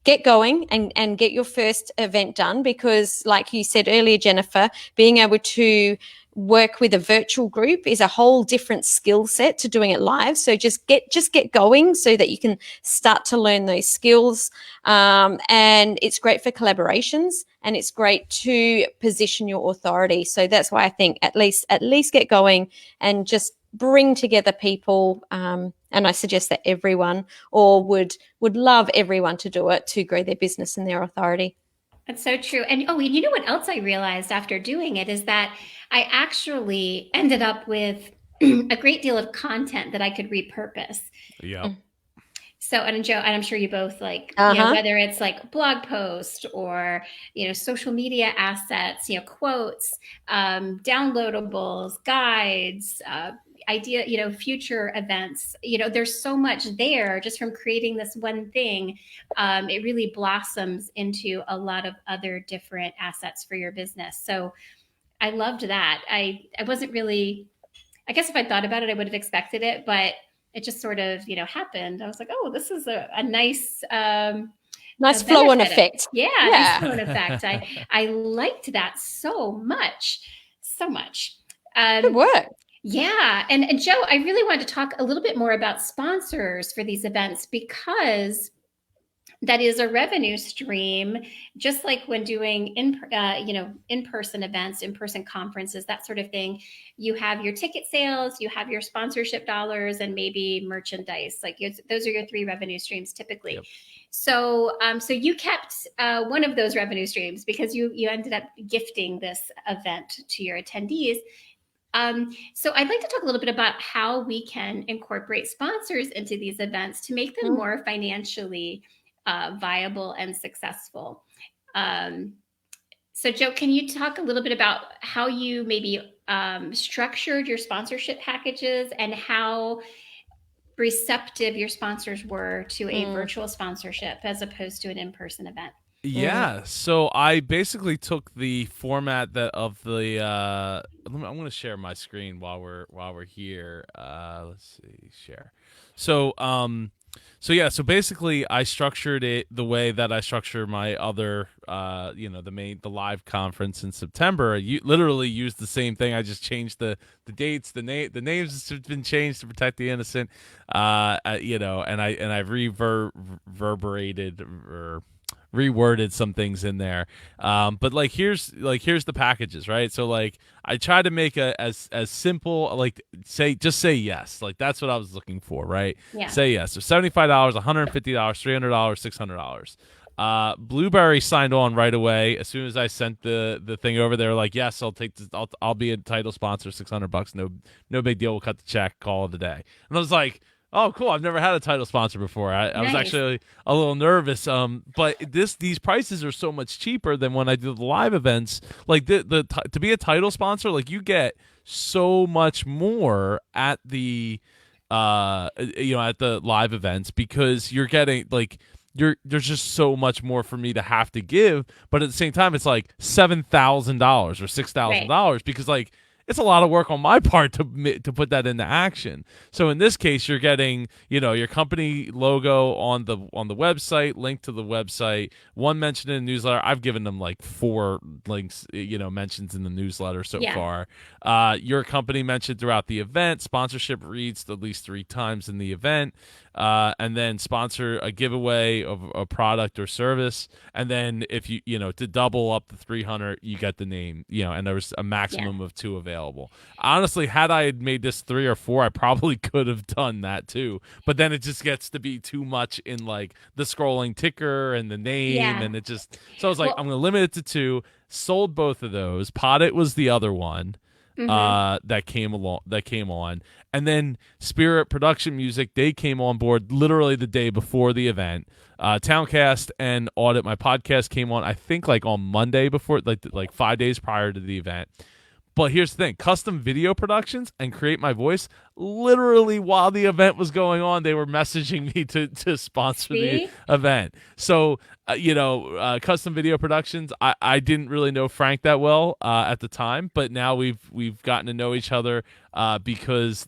get going and get your first event done, because like you said earlier, Jennifer, being able to work with a virtual group is a whole different skill set to doing it live. So just get going so that you can start to learn those skills. And it's great for collaborations, and it's great to position your authority. So that's why I think at least get going and just bring together people. And I suggest that everyone, or would love everyone to do it, to grow their business and their authority.
That's so true. And you know what else I realized after doing it is that I actually ended up with a great deal of content that I could repurpose.
Yeah.
So, and Joe, and I'm sure you both whether it's like blog post or, social media assets, quotes, downloadables, guides, future events, there's so much there just from creating this one thing. It really blossoms into a lot of other different assets for your business. So I loved that. I wasn't really, I guess if I thought about it, I would have expected it, but it just sort of, happened. I was like, oh, this is a nice,
nice flow and effect.
Nice flow and effect. I liked that so much.
Good work.
Yeah. And Joe, I really wanted to talk a little bit more about sponsors for these events, because that is a revenue stream, just like when doing in-person events, in-person conferences, that sort of thing. You have your ticket sales, you have your sponsorship dollars, and maybe merchandise. Those are your three revenue streams typically. Yep. So you kept one of those revenue streams because you ended up gifting this event to your attendees. So I'd like to talk a little bit about how we can incorporate sponsors into these events to make them more financially viable and successful. So Joe, can you talk a little bit about how you maybe structured your sponsorship packages and how receptive your sponsors were to a virtual sponsorship as opposed to an in-person event?
Yeah, so I basically took the format of the. I'm going to share my screen while we're here. Let's see, share. So So basically I structured it the way that I structure my other, the live conference in September. You literally used the same thing. I just changed the dates, the names have been changed to protect the innocent, and I've reverberated or reworded some things in there, but here's the packages, right? So I try to make as simple, say yes, that's what I was looking for, right?
Yeah.
Say yes. So $75, $150, $300, $600. Blueberry signed on right away as soon as I sent the thing over. They were like, yes, I'll take this. I'll be a title sponsor, $600. No big deal. We'll cut the check, call it a day. And I was like, Oh, cool. I've never had a title sponsor before. I was
Nice.
actually a little nervous. But these prices are so much cheaper than when I do the live events. Like to be a title sponsor, like you get so much more at the at the live events because you're getting like there's just so much more for me to have to give, but at the same time it's like $7,000 or $6,000 because like it's a lot of work on my part to put that into action. So in this case, you're getting your company logo on the website, link to the website, one mention in the newsletter. I've given them like 4 links, mentions in the newsletter so far. Your company mentioned throughout the event, sponsorship reads at least 3 times in the event. And then sponsor a giveaway of a product or service, and then if you to double up the 300, you get the name, and there was a maximum of 2 available. Honestly, had I had made this 3 or 4, I probably could have done that too. But then it just gets to be too much in like the scrolling ticker and the name, and it just so I was like, I'm gonna limit it to 2. Sold both of those. Pot was the other one. That came on, and then Spirit Production Music, they came on board literally the day before the event. Towncast and Audit, my podcast, came on I think like on Monday before, like 5 days prior to the event. But here's the thing, Custom Video Productions and Create My Voice, literally while the event was going on, they were messaging me to sponsor the event. So, Custom Video Productions, I didn't really know Frank that well at the time, but now we've gotten to know each other because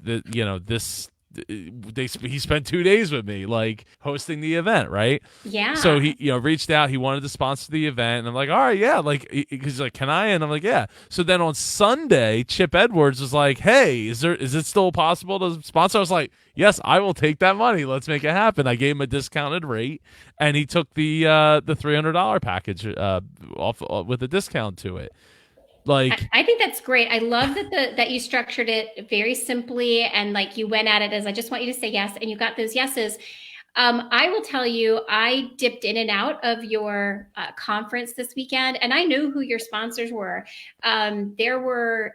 he spent 2 days with me, like hosting the event, right?
Yeah.
So he, reached out. He wanted to sponsor the event, and I'm like, all right, yeah. Like, he's like, can I? And I'm like, yeah. So then on Sunday, Chip Edwards was like, hey, is it still possible to sponsor? I was like, yes, I will take that money. Let's make it happen. I gave him a discounted rate, and he took the $300 package off with a discount to it. Like,
I think that's great. I love that you structured it very simply, and like you went at it as, I just want you to say yes, and you got those yeses. I will tell you, I dipped in and out of your conference this weekend, and I knew who your sponsors were. There were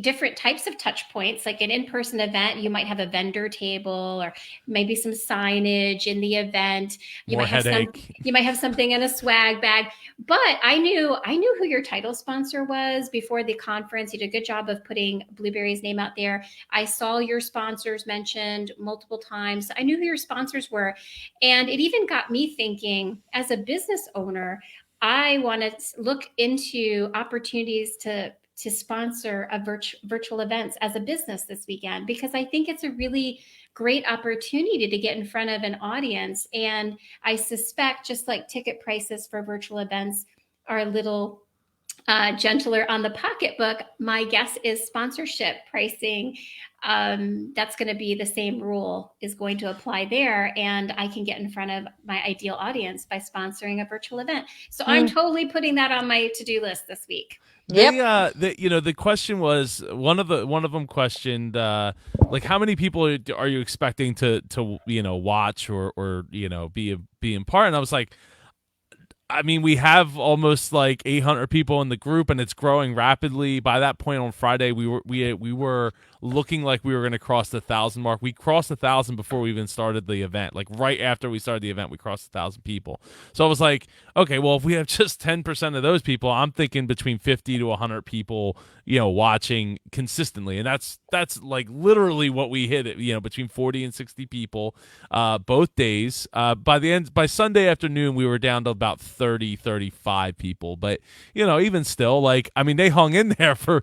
different types of touch points. Like an in-person event, you might have a vendor table or maybe some signage in the event. You might have something in a swag bag. But I knew who your title sponsor was before the conference. You did a good job of putting Blueberry's name out there. I saw your sponsors mentioned multiple times. I knew who your sponsors were. And it even got me thinking, as a business owner, I want to look into opportunities to sponsor a virtual events as a business this weekend, because I think it's a really great opportunity to get in front of an audience. And I suspect, just like ticket prices for virtual events are a little gentler on the pocketbook, my guess is sponsorship pricing. That's going to be the same rule is going to apply there. And I can get in front of my ideal audience by sponsoring a virtual event. So I'm totally putting that on my to-do list this week.
Yep.
The question was, one of them questioned like, how many people are you expecting to watch or be in part? And I was like, I mean, we have almost like 800 people in the group, and it's growing rapidly. By that point on Friday, we were looking like we were going to cross the 1,000 mark. We crossed 1,000 before we even started the event. Like right after we started the event, we crossed 1,000 people. So I was like, okay, well, if we have just 10% of those people, I'm thinking between 50 to 100 people, watching consistently, and that's like literally what we hit. It, between 40 and 60 people, both days. By Sunday afternoon, we were down to about 30, 35 people. But even still, like, I mean, they hung in there for.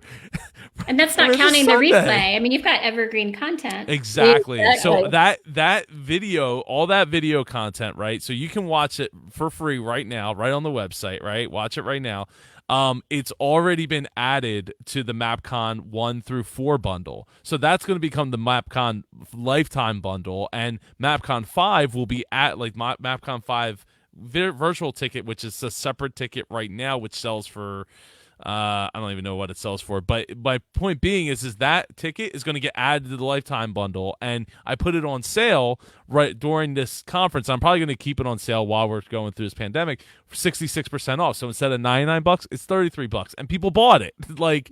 And that's not counting the replay. I mean, you've got evergreen content.
Exactly. So that video, all that video content, right? So you can watch it for free right now, right on the website, right? Watch it right now. It's already been added to the MapCon 1 through 4 bundle. So that's going to become the MapCon Lifetime bundle, and MapCon 5 will be at like MapCon 5 virtual ticket, which is a separate ticket right now, which sells for I don't even know what it sells for, but my point being is that ticket is going to get added to the lifetime bundle, and I put it on sale right during this conference. I'm probably going to keep it on sale while we're going through this pandemic for 66% off. So instead of $99, it's $33, and people bought it. Like,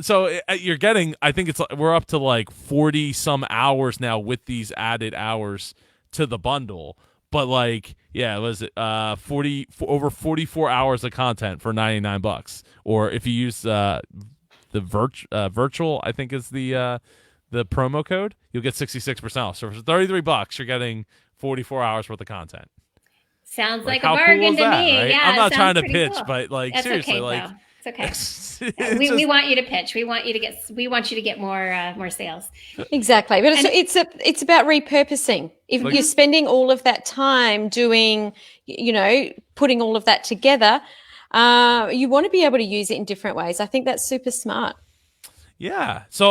so you're getting, I think we're up to like 40 some hours now with these added hours to the bundle. But like, yeah, was it over 44 hours of content for $99? Or if you use the virtual, I think is the promo code, you'll get 66% off. So for $33, you're getting 44 hours worth of content.
Sounds like a
how
bargain
cool is
to
that,
me.
right?
Yeah,
I'm not trying to
pretty
pitch,
cool.
but like,
That's
seriously,
okay,
like,
though. It's okay.
It's
We want you to pitch. We want you to get more sales.
Exactly, but it's about repurposing. If
Like-
you're spending all of that time doing, putting all of that together, you want to be able to use it in different ways. I think that's super smart.
Yeah. So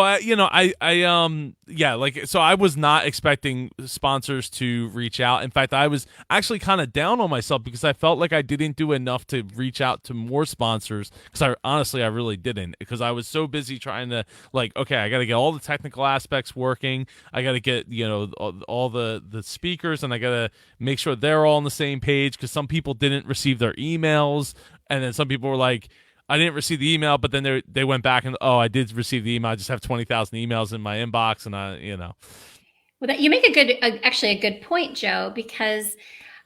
so I was not expecting sponsors to reach out. In fact, I was actually kind of down on myself because I felt like I didn't do enough to reach out to more sponsors, because I really didn't, because I was so busy trying to, like, okay, I got to get all the technical aspects working. I got to get, all the speakers, and I got to make sure they're all on the same page, because some people didn't receive their emails, and then some people were like, I didn't receive the email, but then they went back and, I did receive the email. I just have 20,000 emails in my inbox, and
Well, you make a good point, Joe, because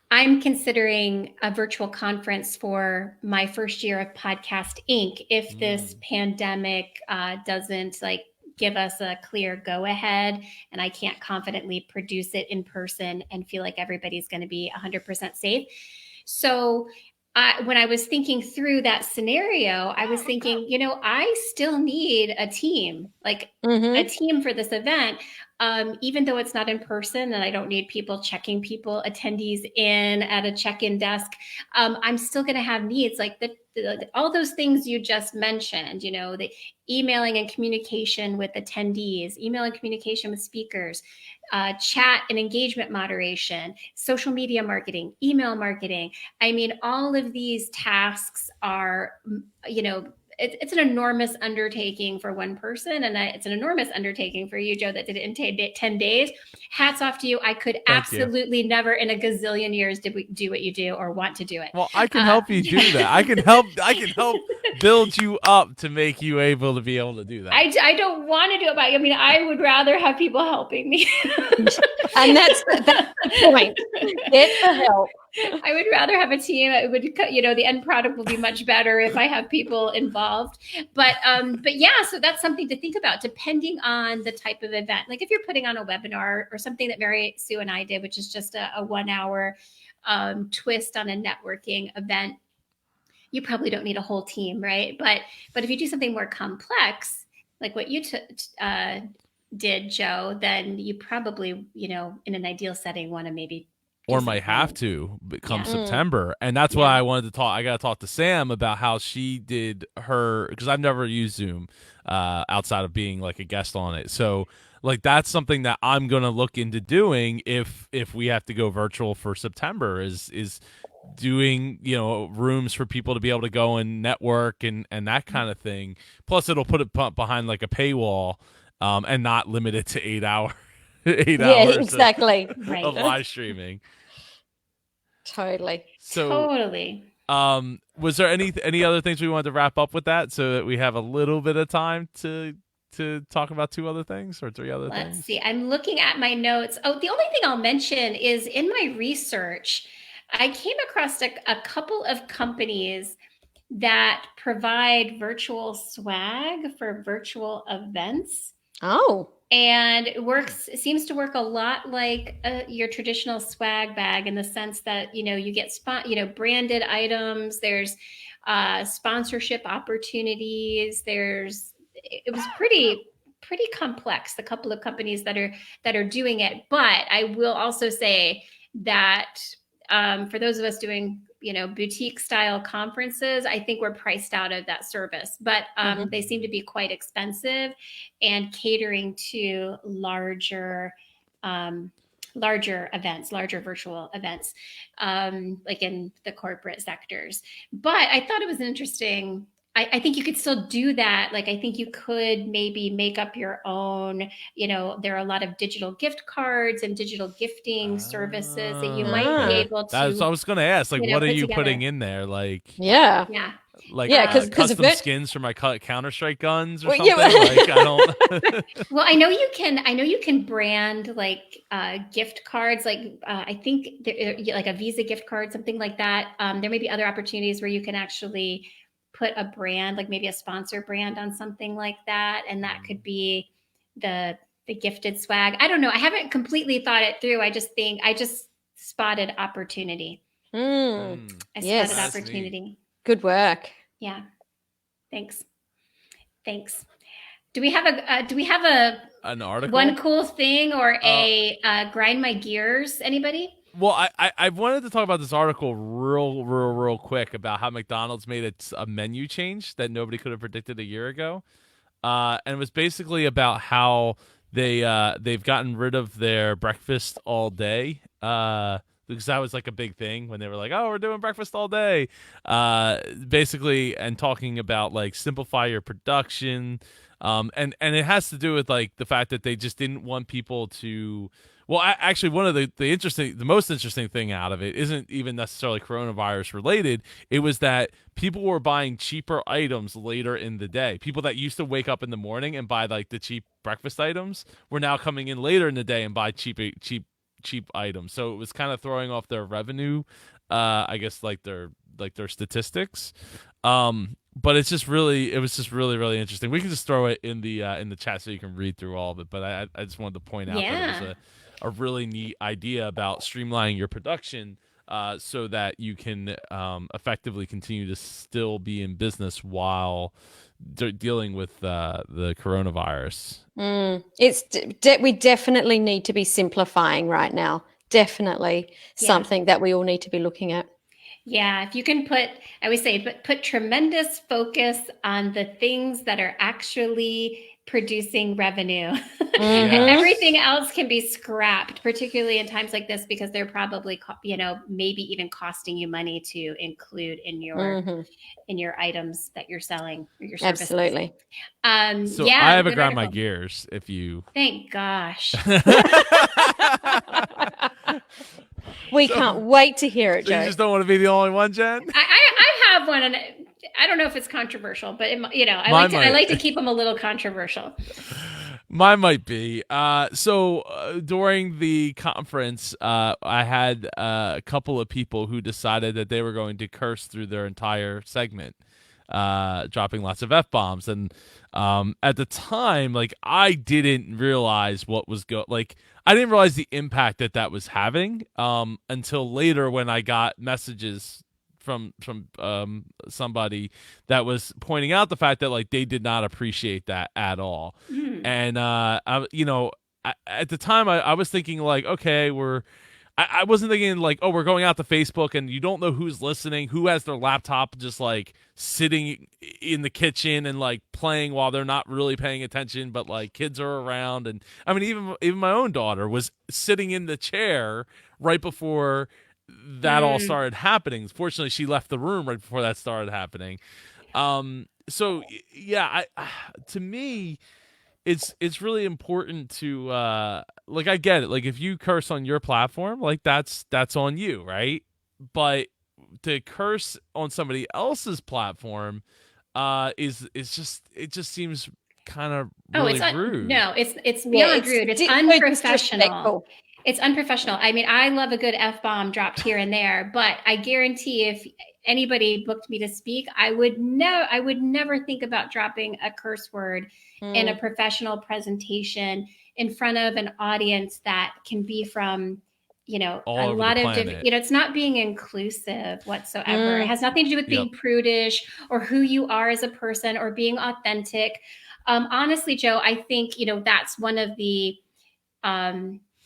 I'm considering a virtual conference for my first year of Podcast Inc. If this pandemic doesn't give us a clear go ahead, and I can't confidently produce it in person and feel like everybody's going to be 100% safe. So when I was thinking through that scenario, I was thinking, I still need a team, a team for this event. Even though it's not in person and I don't need people checking attendees in at a check-in desk, I'm still going to have needs like all those things you just mentioned, the emailing and communication with attendees, email and communication with speakers, chat and engagement moderation, social media marketing, email marketing. I mean, all of these tasks are, it's an enormous undertaking for one person, and it's an enormous undertaking for you, Joe, that did it in 10 days. Hats off to you. I could absolutely never in a gazillion years do what you do or want to do it.
Well, I can help you do that. I can help build you up to make you able to be able to do that.
I don't want to do it, but I would rather have people helping me.
And that's the point. Get the help.
I would rather have a team. It would, the end product will be much better if I have people involved. But yeah, so that's something to think about, depending on the type of event. Like if you're putting on a webinar or something that Mary Sue and I did, which is just a 1 hour twist on a networking event, you probably don't need a whole team, right? But if you do something more complex, like what you did, Joe, then you probably, in an ideal setting, want to maybe
or might have to come September. And that's why I wanted to talk. I got to talk to Sam about how she did her, because I've never used Zoom outside of being like a guest on it. So like that's something that I'm going to look into doing if we have to go virtual for September, is doing, rooms for people to be able to go and network and that kind of thing. Plus it'll put it behind like a paywall and not limited to 8 hours. 8 hours
exactly.
of live streaming.
Totally.
So
totally.
Was there any other things we wanted to wrap up with that, so that we have a little bit of time to talk about 2 other things or 3 other things?
Let's see. I'm looking at my notes. Oh, the only thing I'll mention is in my research, I came across a couple of companies that provide virtual swag for virtual events.
Oh.
And it seems to work a lot like your traditional swag bag, in the sense that, you get branded items. There's sponsorship opportunities. It was pretty complex, the couple of companies that are doing it. But I will also say that for those of us doing boutique style conferences, I think we're priced out of that service, but they seem to be quite expensive and catering to larger events, larger virtual events, like in the corporate sectors. But I thought it was an interesting I think you could still do that. Like, I think you could maybe make up your own, there are a lot of digital gift cards and digital gifting services that you might be
Okay.
able
That's
to,
I was gonna ask. Like, what are
put
you putting
together.
in there?
Yeah.
Yeah.
Yeah, because
custom skins for my Counter Strike guns or
Well,
something.
yeah.
Like, I don't.
Well, I know you can brand like gift cards, like I think like a Visa gift card, something like that. There may be other opportunities where you can actually put a brand, like maybe a sponsor brand on something like that, and that could be the gifted swag. I don't know. I haven't completely thought it through. I just spotted opportunity. I
Yes.
spotted
That's
opportunity.
Good work.
Yeah. Thanks. Do we have a
An article.
one cool thing or a grind my gears? Anybody?
Well, I wanted to talk about this article real quick about how McDonald's made a menu change that nobody could have predicted a year ago, and it was basically about how they've gotten rid of their breakfast all day. Because that was like a big thing when they were like, "Oh, we're doing breakfast all day," basically, and talking about like simplify your production, and it has to do with like the fact that they just didn't want people to. Well, actually, one of the most interesting thing out of it isn't even necessarily coronavirus related. It was that people were buying cheaper items later in the day. People that used to wake up in the morning and buy like the cheap breakfast items were now coming in later in the day and buy cheap items. So it was kind of throwing off their revenue. I guess like their statistics. But it was just really interesting. We can just throw it in the chat so you can read through all of it. But I just wanted to point out that it was a really neat idea about streamlining your production so that you can effectively continue to still be in business while dealing with the coronavirus.
We definitely need to be simplifying right now. Definitely something that we all need to be looking at.
Yeah, if you can I always say, put tremendous focus on the things that are actually producing revenue. And everything else can be scrapped, particularly in times like this, because they're probably, maybe even costing you money to include in your items that you're selling or your services.
Absolutely.
So I have a grind my gears if you.
Thank gosh.
We can't wait to hear it,
So
Joe.
you just don't want to be the only one, Jen?
I have one, and I don't know if it's controversial, but I like to keep them a little controversial.
Mine might be. So during the conference, I had a couple of people who decided that they were going to curse through their entire segment, dropping lots of F-bombs. And at the time, like, I didn't realize what was I didn't realize the impact that was having until later when I got messages from somebody that was pointing out the fact that like they did not appreciate that at all. And at the time I was thinking like, okay, I wasn't thinking like, oh, we're going out to Facebook and you don't know who's listening, who has their laptop just like sitting in the kitchen and like playing while they're not really paying attention, but like kids are around. And I mean, even my own daughter was sitting in the chair right before that all started happening. Fortunately, she left the room right before that started happening. So yeah, to me, it's really important to like, I get it. Like, if you curse on your platform, like that's on you, right? But to curse on somebody else's platform it just seems kind of really rude.
No, it's beyond rude. It's unprofessional. It's unprofessional. I mean, I love a good F-bomb dropped here and there, but I guarantee if anybody booked me to speak, I would never think about dropping a curse word in a professional presentation in front of an audience that can be from,
all
a lot of different, it's not being inclusive whatsoever. It has nothing to do with being prudish or who you are as a person or being authentic. Honestly, Joe, I think, that's one of the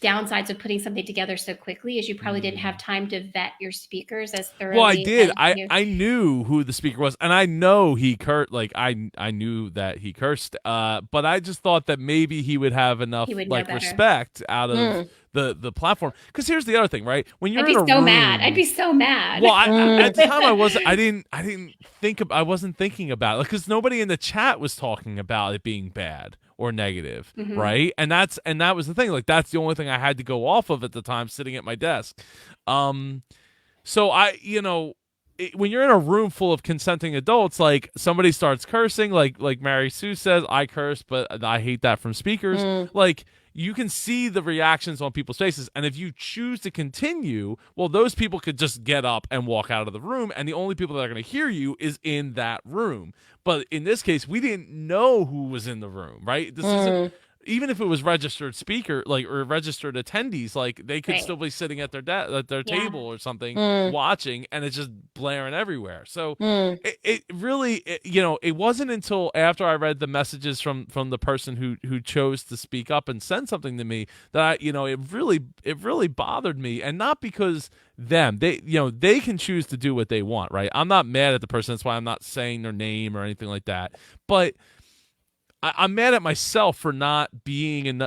downsides of putting something together so quickly is you probably didn't have time to vet your speakers as thoroughly.
Well, I did.
as
I knew who the speaker was, and I know he cursed. Like I knew that he cursed. But I just thought that maybe he would have enough
He would know
like
better.
respect out of the platform. Because here's the other thing, right? When you're
I'd be
in a
so
room,
mad. I'd be so mad.
Well, at the time I wasn't thinking about it because nobody in the chat was talking about it being bad or negative, right? And that was the thing. Like that's the only thing I had to go off of at the time, sitting at my desk. So when you're in a room full of consenting adults, like somebody starts cursing, like Mary Sue says, I curse, but I hate that from speakers. Like you can see the reactions on people's faces, and if you choose to continue, well, those people could just get up and walk out of the room, and the only people that are going to hear you is in that room. But in this case, we didn't know who was in the room, right? This isn't. Even if it was registered speaker, like or registered attendees, like they could still be sitting at their table or something, watching, and it's just blaring everywhere. So it really, it wasn't until after I read the messages from the person who chose to speak up and send something to me that it really bothered me, and not because they can choose to do what they want, right? I'm not mad at the person. That's why I'm not saying their name or anything like that, but I'm mad at myself for not being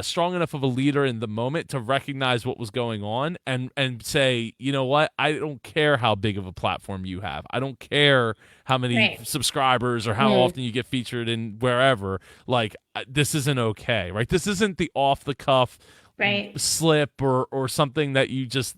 strong enough of a leader in the moment to recognize what was going on and say, you know what, I don't care how big of a platform you have. I don't care how many subscribers or how often you get featured in wherever. Like, this isn't okay, right? This isn't the off-the-cuff slip or something that you just,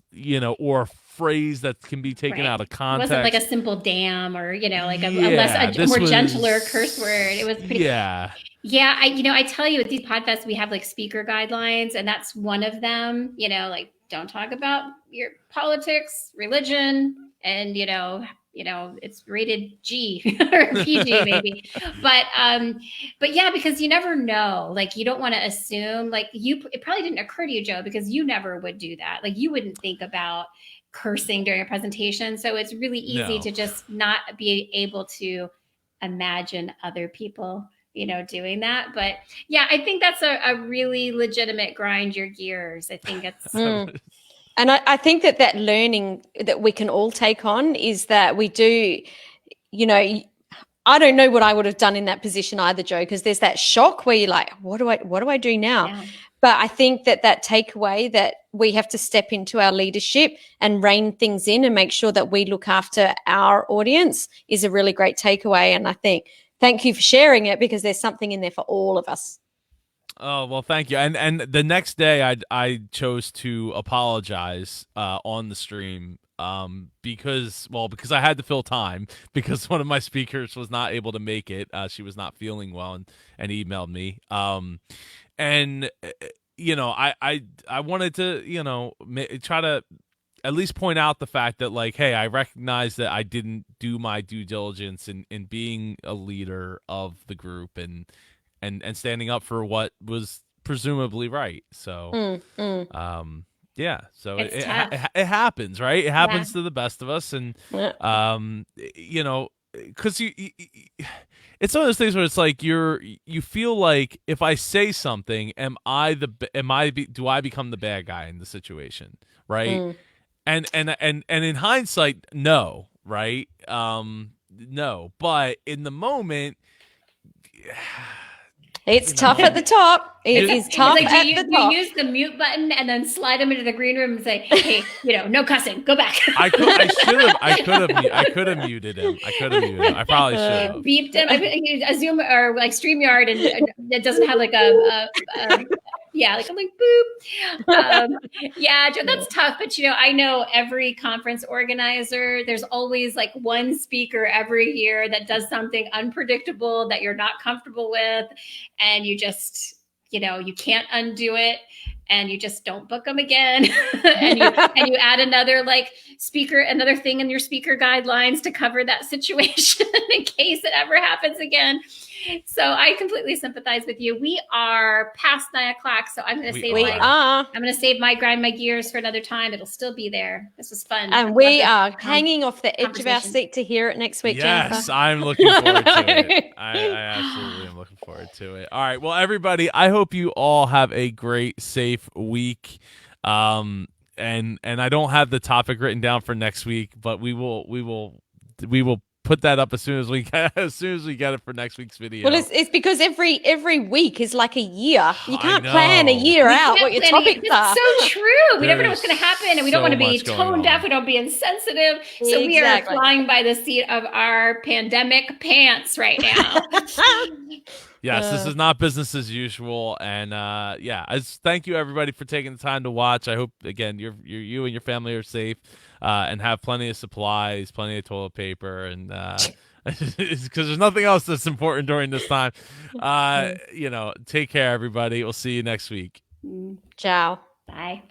or a phrase that can be taken out of context.
It wasn't like a simple damn or, like a more gentler curse word. It was pretty.
Yeah.
Yeah. I tell you, with these podcasts, we have like speaker guidelines, and that's one of them, like don't talk about your politics, religion, and, it's rated G or PG maybe. But yeah, because you never know, like, you don't want to assume, like it probably didn't occur to you, Joe, because you never would do that. Like you wouldn't think about cursing during a presentation. So it's really easy to just not be able to imagine other people, doing that. But yeah, I think that's a really legitimate grind your gears. I think it's.
And I think that learning that we can all take on is that we do, I don't know what I would have done in that position either, Joe, because there's that shock where you're like, what do I do now? Yeah. But I think that takeaway that we have to step into our leadership and rein things in and make sure that we look after our audience is a really great takeaway. And I think, thank you for sharing it, because there's something in there for all of us.
Oh, well, thank you. And the next day I chose to apologize on the stream because I had to fill time because one of my speakers was not able to make it. She was not feeling well and emailed me. And I wanted to, try to at least point out the fact that, like, hey, I recognize that I didn't do my due diligence in being a leader of the group and standing up for what was presumably right. So, yeah. So it happens, right? It happens to the best of us, and because it's one of those things where it's like you feel like, if I say something, do I become the bad guy in the situation, right? And in hindsight, no, right? No, but in the moment.
It's tough at the top. It is tough
like,
at the top.
You use the mute button and then slide them into the green room and say, "Hey, no cussing. Go back."
I could have muted him. I probably should have
beeped him. A Zoom or like StreamYard, and it doesn't have like a like I'm like boop. Yeah, Joe, that's tough. But I know every conference organizer, there's always like one speaker every year that does something unpredictable that you're not comfortable with, and you just you can't undo it, and you just don't book them again. and you add another another thing in your speaker guidelines to cover that situation in case it ever happens again. So I completely sympathize with you. We are past 9 o'clock, so I'm going to save
We are.
I'm going to save my grind my gears for another time. It'll still be there. This was fun.
And we are hanging off the edge of our
conversation.
seat to hear it next week,
Yes,
Jennifer.
I'm looking forward to it. I absolutely am looking forward to it. All right. Well, everybody, I hope you all have a great, safe week. And I don't have the topic written down for next week, but we will put that up as soon as we get it for next week's video.
Well, it's because every week is like a year. You can't
know.
plan a year out what your topics are.
It's so true. We never know
There's
what's going to happen, and we
so
don't want to be
much going
tone
on.
deaf. We don't be insensitive. So we are
Exactly.
flying by the seat of our pandemic pants right now.
Yes, this is not business as usual, and thank you everybody for taking the time to watch. I hope again you and your family are safe and have plenty of supplies, plenty of toilet paper, and because there's nothing else that's important during this time. Take care, everybody. We'll see you next week.
Ciao.
Bye.